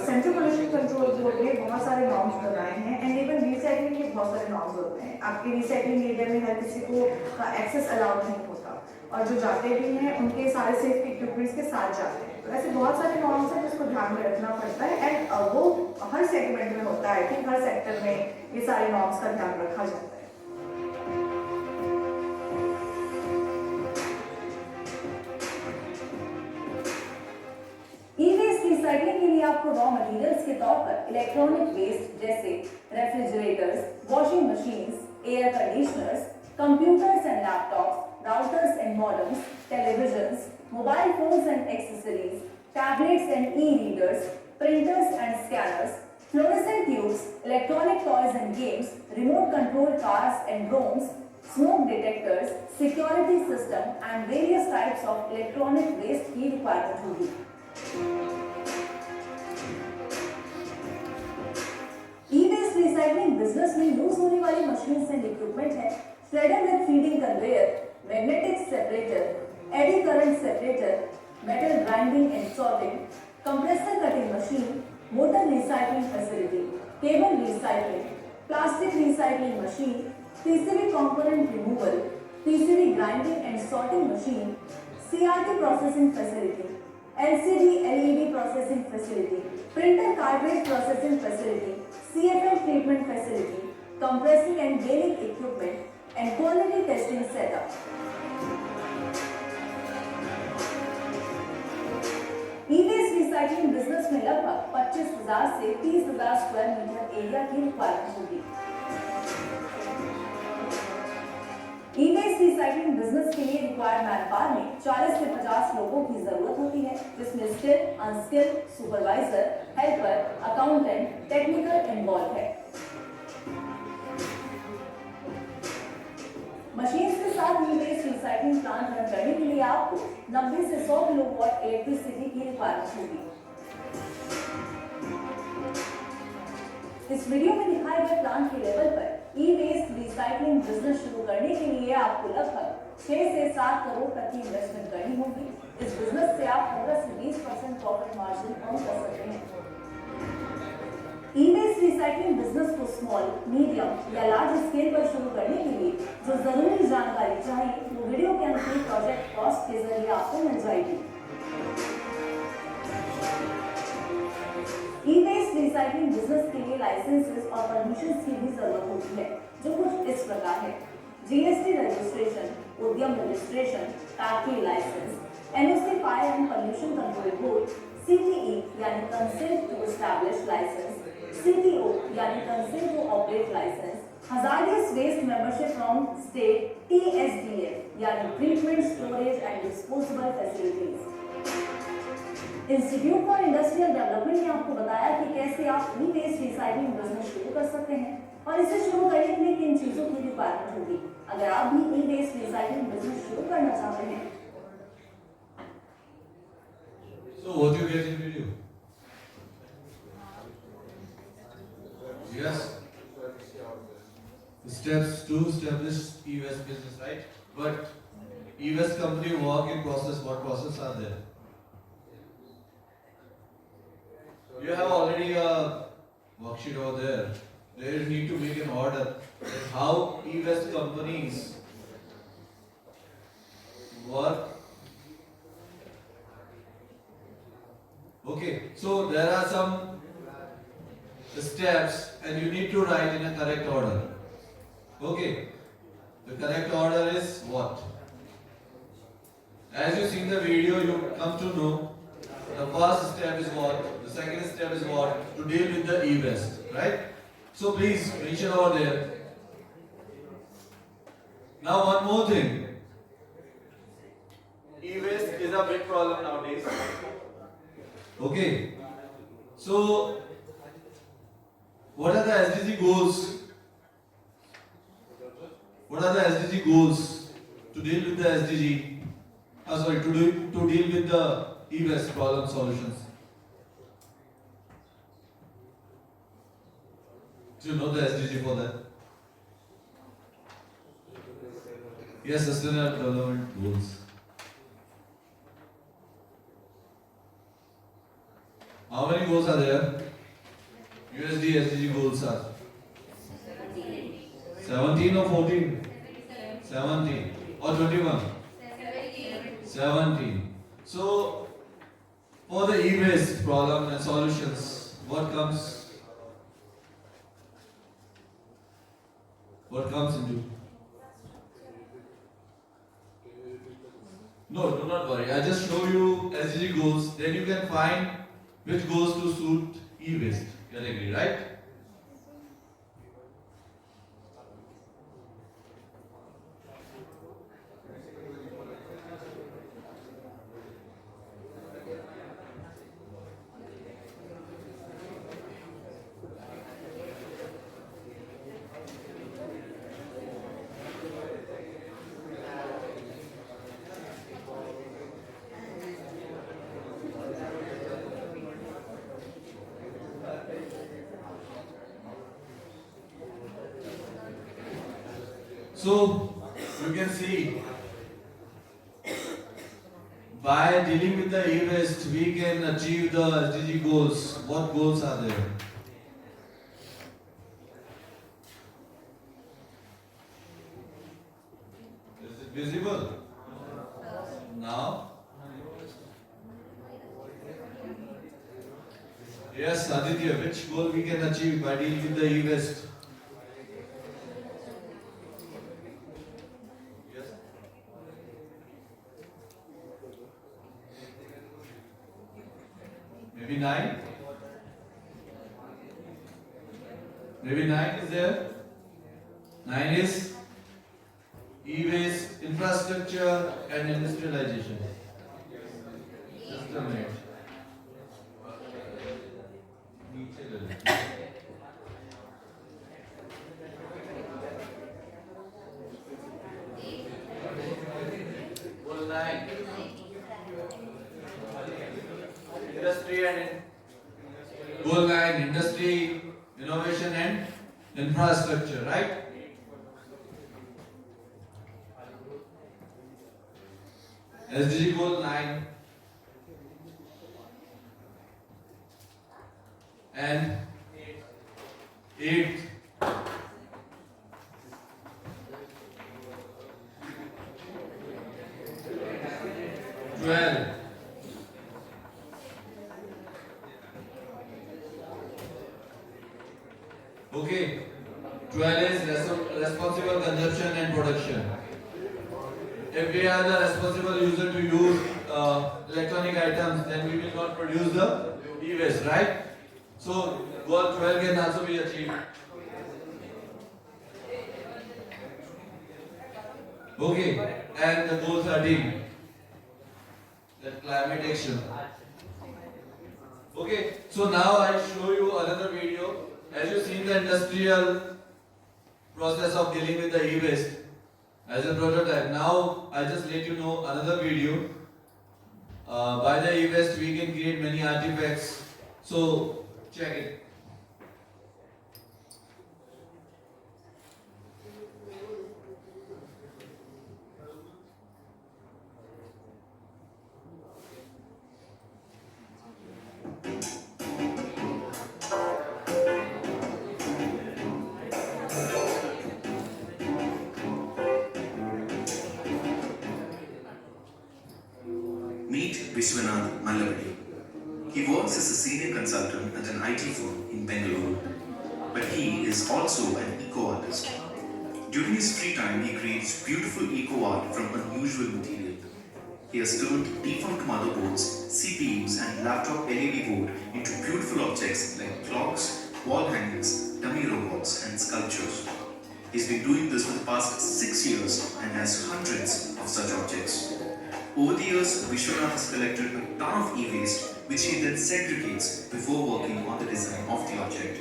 सेंट्रल पोल्यूशन कंट्रोल बोर्ड ने बहुत सारे नॉर्म्स बनाए हैं एंड इवन रिसाइकलिंग के बहुत सारे नॉर्म्स होते हैं। आपके रिसाइकलिंग एरिया में हर किसी को का एक्सेस अलाउड नहीं होता और जो जाते भी हैं उनके सारे सेफ्टी इक्विपमेंट्स के साथ जाते हैं। तो ऐसे बहुत सारे नॉर्म्स हैं जिसको ध्यान में रखना पड़ता है एंड वो हर सेगमेंट में होता है। आई थिंक हर सेक्टर में ये सारे नॉर्म्स का ध्यान रखा जाता है। ई-वेस्ट रिसाइकलिंग के लिए आपको रॉ मटेरियल्स के तौर पर इलेक्ट्रॉनिक वेस्ट जैसे refrigerators, washing machines, air conditioners, computers and laptops, routers and modems, televisions, mobile phones and accessories, tablets and e readers, printers and scanners, fluorescent tubes, electronic toys and games, remote controlled cars and drones, smoke detectors, security system and various types of electronic waste की requirement होगी। E waste recycling business में use होने वाली machines and equipment है shredder with feeding conveyor, magnetic separator, eddy current separator, metal grinding and sorting, compressor cutting machine, motor recycling facility, cable recycling, plastic recycling machine, PCB component removal, PCB grinding and sorting machine, CRT processing facility, LCD LED processing facility, printer cartridge processing facility, CFL treatment facility, compressing and baling equipment and quality testing setup. E-waste recycling business में लगभग 25,000 से 30,000 square metre area की requirement होगी। E waste recycling business के लिए required manpower में 40 से 50 लोगों की जरूरत होती है जिसमें skill, unskilled, supervisor, helper, accountant, technical involve है। मशीन्स के साथ ई-वेस्ट रिसाइकलिंग प्लांट रन करने के लिए आपको 90 से 100 किलोवाट इलेक्ट्रिसिटी की रिक्वायरमेंट होगी। इस वीडियो में दिखाए गए प्लांट के लेवल पर ई-वेस्ट रिसाइकलिंग बिजनेस शुरू करने के लिए आपको लगभग 6 से 7 करोड़ तक की इन्वेस्टमेंट करनी होगी। इस बिजनेस से आप 15 से 20% प्रॉफिट मार्जिन अर्न कर सकते हैं। ई-वेस्ट रिसाइकलिंग बिजनेस को स्मॉल, मीडियम या लार्ज स्केल पर शुरू करने के लिए जो जरूरी जानकारी चाहिए वो वीडियो के अंत में प्रोजेक्ट कॉस्ट के जरिए आपको मिल जाएगी। ई-वेस्ट रिसाइकलिंग बिजनेस के लिए लाइसेंसेस और परमिशंस की भी जरूरत होती है जो कुछ इस प्रकार है। GST registration, Udyam registration, factory license, NOC fire and pollution control board, CTE यानी consent to establish license, CTO यानी consent to operate license, hazardous waste membership from state, TSDF यानी treatment, storage and disposable facilities. Institute for industrial development ने आपको बताया कि कैसे आप e-waste recycling business शुरू कर सकते हैं और इसे शुरू करने के लिए किन चीजों की रिक्वायरमेंट होगी। अगर आप भी ई-वेस्ट रिसाइकलिंग बिजनेस शुरू करना चाहते हैं। So what you get in video? Yes. Steps to establish e-waste business, right? But e-waste company work in process. What process are there? You have already a worksheet over there. There you need to make an order. How e-waste companies work Okay, so there are some steps and you need to write in a correct order. Okay, the correct order is what? As you see in the video, you come to know the first step is what, the second step is what, to deal with the e-waste, right? So please mention over there. Now one more thing. E-waste is a big problem nowadays. Okay. So what are the SDG goals? What are the SDG goals to deal with the SDG? To deal with the e-waste problem solutions. Do you know the SDG for that? Yes, Sustainable Development Goals. How many goals are there? USD SDG goals are 17 or 14? 17 or 21? 17. So, for the e-waste problem and solutions, what comes into? No, do not worry. I just show you SDG goals, then you can find which goes to suit e-waste category, right? So, you can see, by dealing with the e-waste, we can achieve the SDG goals. What goals are there? Is it visible? Now? Yes, Aditya, which goal we can achieve by dealing with the e-waste? Maybe 9? Maybe 9 is there? 9 is e-waste, infrastructure and industrialization. Just a minute. Goal 9. Industry and Goal 9, industry, innovation and infrastructure, right? SDG goal 9 and 8. Okay, 12 is responsible consumption and production. If we are the responsible user to use electronic items, then we will not produce the e-waste, right? So, goal 12 can also be achieved. Okay, and the goal 13, that climate action. Okay, so now I show you another video. As you see the industrial process of dealing with the e-waste as a prototype. Now I just let you know another video. By the e-waste we can create many artifacts. So check it. Meet Viswanath Mallavadi. He works as a senior consultant at an IT firm in Bengaluru, but he is also an eco-artist. During his free time, he creates beautiful eco-art from unusual material. He has turned defunct motherboards, CPUs and laptop LED board into beautiful objects like clocks, wall hangings, dummy robots and sculptures. He's been doing this for the past 6 years and has hundreds of such objects. Over the years, Vishwanath has collected a ton of e-waste which he then segregates before working on the design of the object.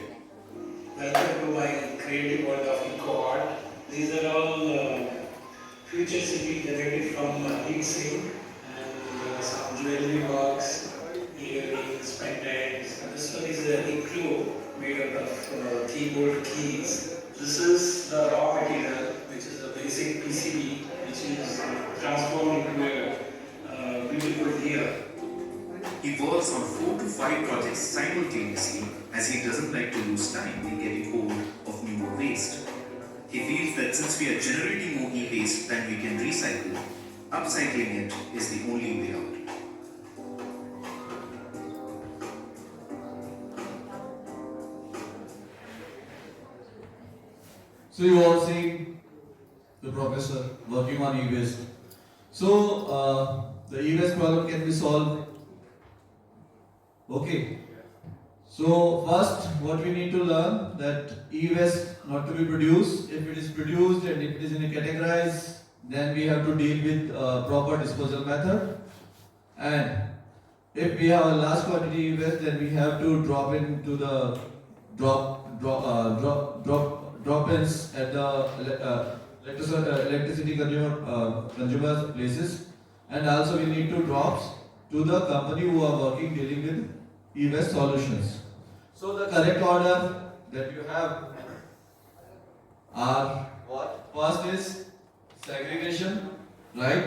Welcome to my creative world of eco art. These are all futuristic generated from heat sink and some jewelry box, earrings, pendants. This one is a igloo made out of keyboard keys. This is the raw material, which is a basic PCB, which is transformed into a beautiful gear. He works on 4 to 5 projects simultaneously as he doesn't like to lose time in getting hold of newer waste. He feels that since we are generating more e-waste than we can recycle, upcycling it is the only way out. So you all see the professor working on e-waste. So the e-waste problem can be solved. Okay. So first what we need to learn that e-waste not to be produced. If it is produced and if it is in a categorized, then we have to deal with proper disposal method. And if we have a large quantity e-waste, then we have to drop into the drop-ins at the electricity consumers places, and also we need to drops to the company who are working dealing with e-waste solutions. So the correct order that you have are what? First is segregation, right?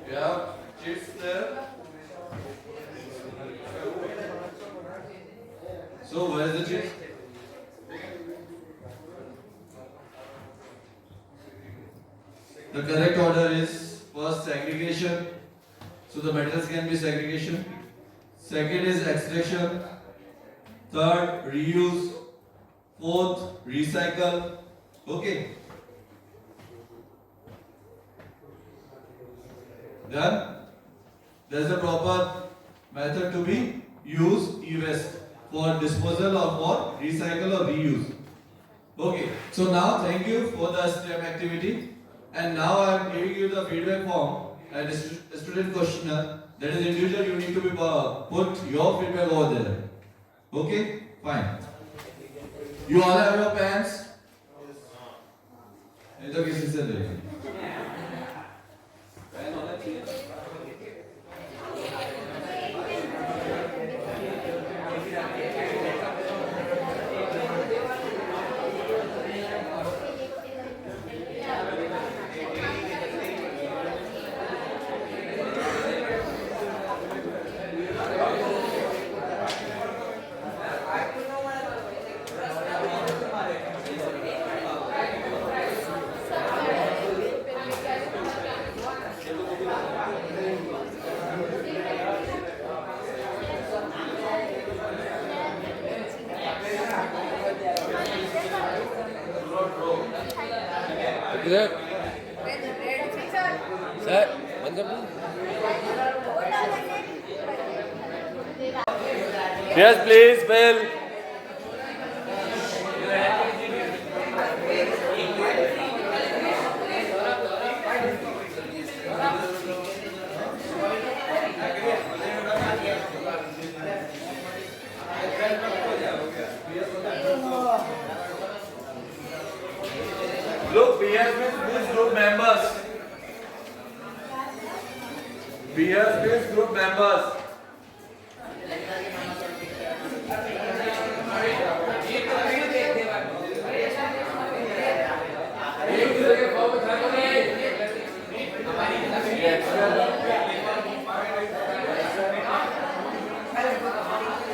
You have chips there. So where is the chip? The correct order is first segregation. So the metals can be segregation. Second is extraction. Third, reuse. Fourth, recycle. Okay. Then there's a proper method to be used e-waste for disposal or for recycle or reuse. Okay, so now thank you for the STEM activity, and now I am giving you the feedback form and a student questionnaire. That is individual, you need to be put your feedback over there. Okay, fine. You all have your pens? ये तो किसी से ले pen होना चाहिए. Sir, sir, बंद कर दो. Yes, please, Bill. Look, we have these group members. We have these group members.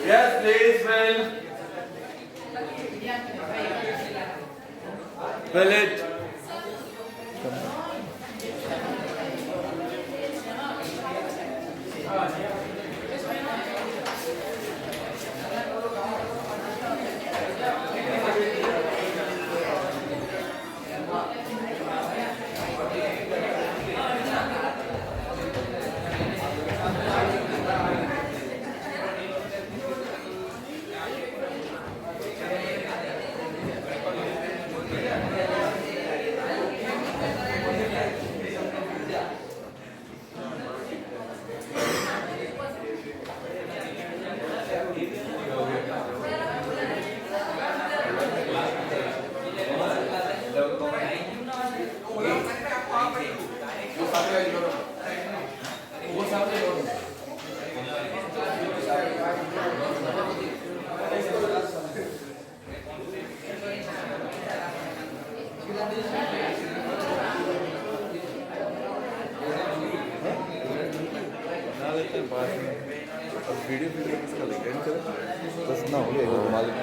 Yes, please, Will. Will it? Video किसका लेंगे बस ना हो गया मालिक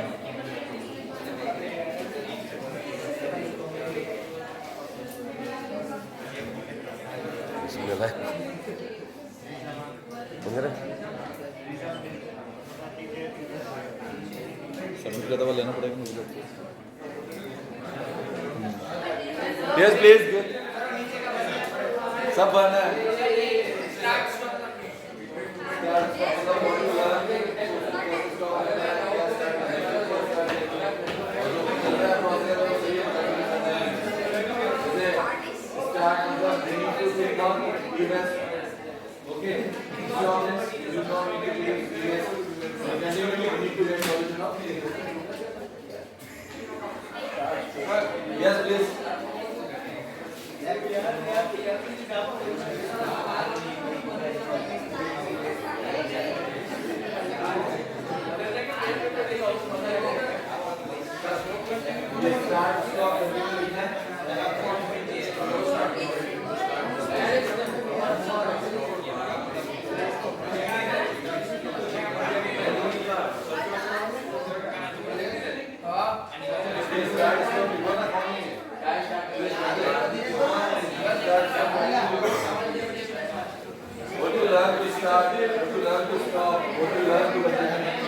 सबमिट का दवा लेना पड़ेगा मुझे यस प्लीज सब बनना है Okay, each of them you know immediately need to get solution of yes please. What you learn to start, what you learn to stop, what you learn to continue.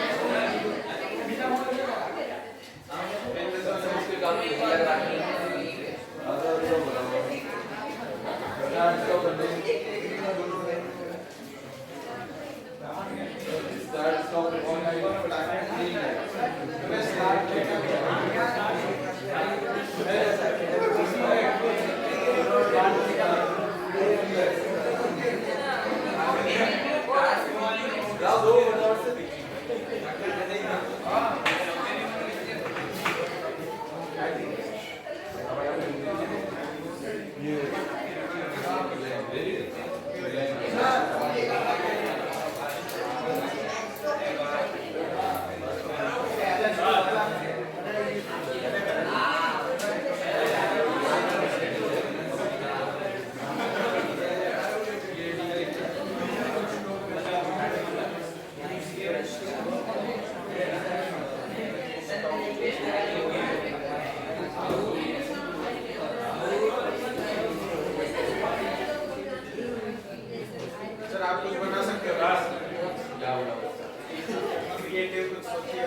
Start, stop, all night, sir आप कुछ बना सकते हो creative कुछ सोचिए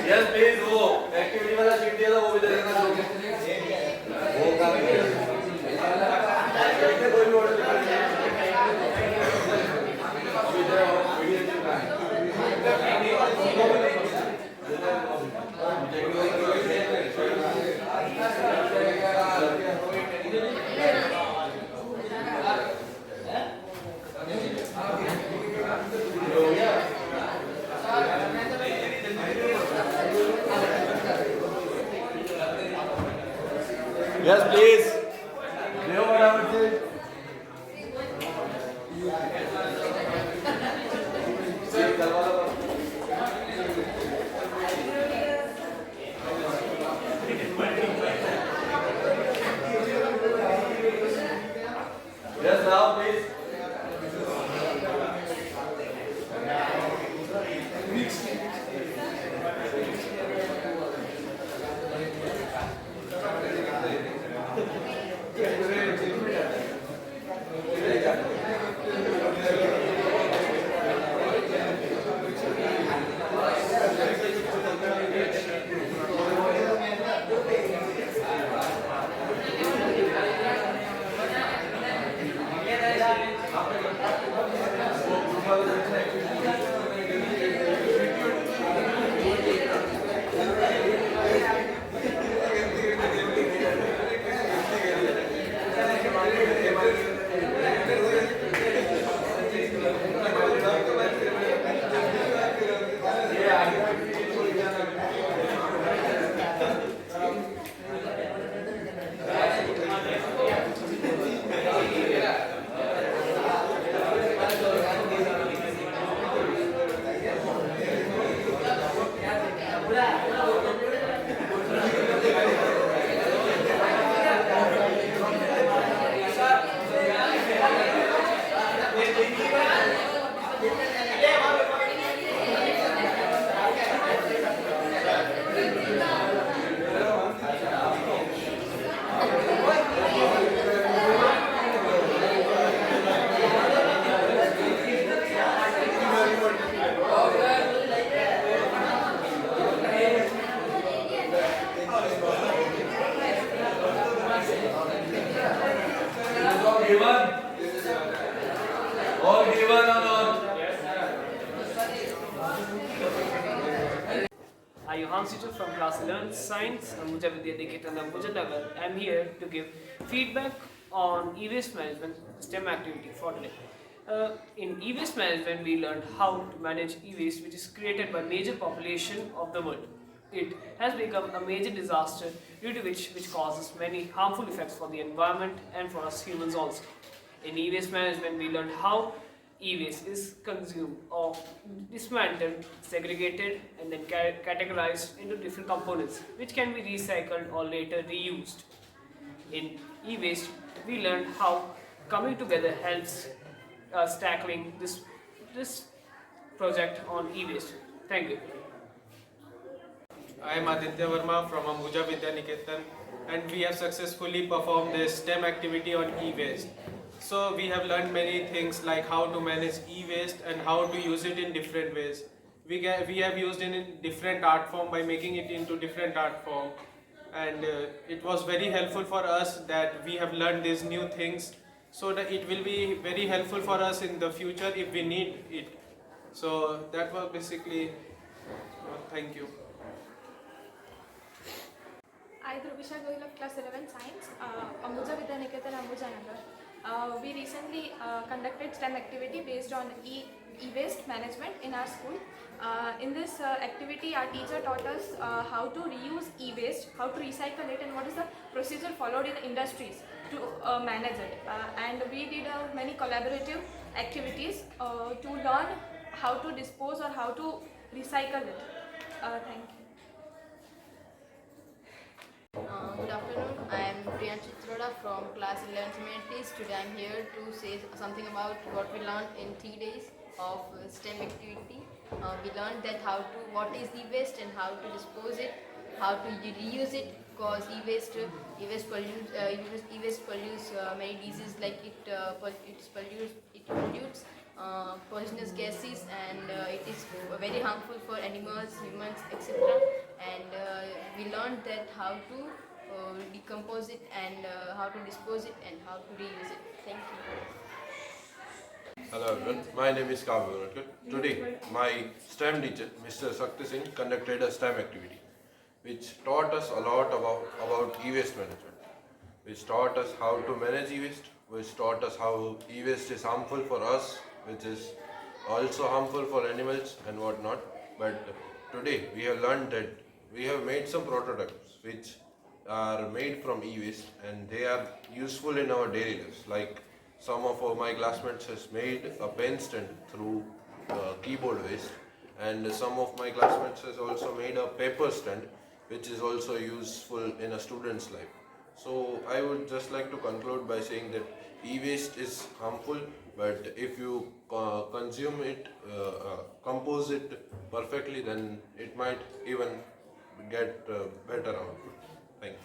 Yes, please, वो activity वाला sheet दिया था वो भी दे देना वो काम किया कोई भी order Yes, please. Leo, what I would say. Yes, now please. Yes, given? All given or not? I am Hamsito from class 11 Science, Ambuja Vidya Nikita Ambuja level. I am here to give feedback on e-waste management STEM activity for today. In e-waste management, we learned how to manage e-waste, which is created by major population of the world. It has become a major disaster due to which causes many harmful effects for the environment and for us humans also. In e-waste management, we learned how e-waste is consumed or dismantled, segregated, and then categorized into different components, which can be recycled or later reused. In e-waste, we learned how coming together helps us tackling this project on e-waste. Thank you. I am Aditya Verma from Ambuja Vidya Niketan, and we have successfully performed this STEM activity on e-waste. So we have learned many things like how to manage e-waste and how to use it in different ways. We have used it in different art form by making it into different art form, and it was very helpful for us that we have learned these new things, so that it will be very helpful for us in the future if we need it. So that was basically. Thank you. I, Dhruvisha Goyal of class 11 Science, Ambuja Vidya Niketan, Ambuja Nagar. We recently conducted STEM activity based on e-waste management in our school. In this activity, our teacher taught us how to reuse e-waste, how to recycle it, and what is the procedure followed in industries to manage it. And we did many collaborative activities to learn how to dispose or how to recycle it. Thank you. Good afternoon, I am Priyan Chitroda from class 11 Humanities. Today I am here to say something about what we learned in 3 days of STEM activity. We learned that what is e-waste and how to dispose it, how to reuse it, because e-waste pollutes many diseases, like it pollutes poisonous gases, and it is very harmful for animals, humans, etc. And we learned that how to decompose it, and how to dispose it, and how to reuse it. Thank you. Hello everyone, my name is Kavya. Today, my STEM teacher, Mr. Sakti Singh, conducted a STEM activity which taught us a lot about e-waste management, which taught us how to manage e-waste, which taught us how e-waste is harmful for us, which is also harmful for animals and whatnot. But today we have learned that we have made some prototypes which are made from e-waste, and they are useful in our daily lives. Like some of my classmates has made a pen stand through keyboard waste, and some of my classmates has also made a paper stand which is also useful in a student's life. So I would just like to conclude by saying that e-waste is harmful, but if you consume it, compose it perfectly, then it might even get better output. Thank you.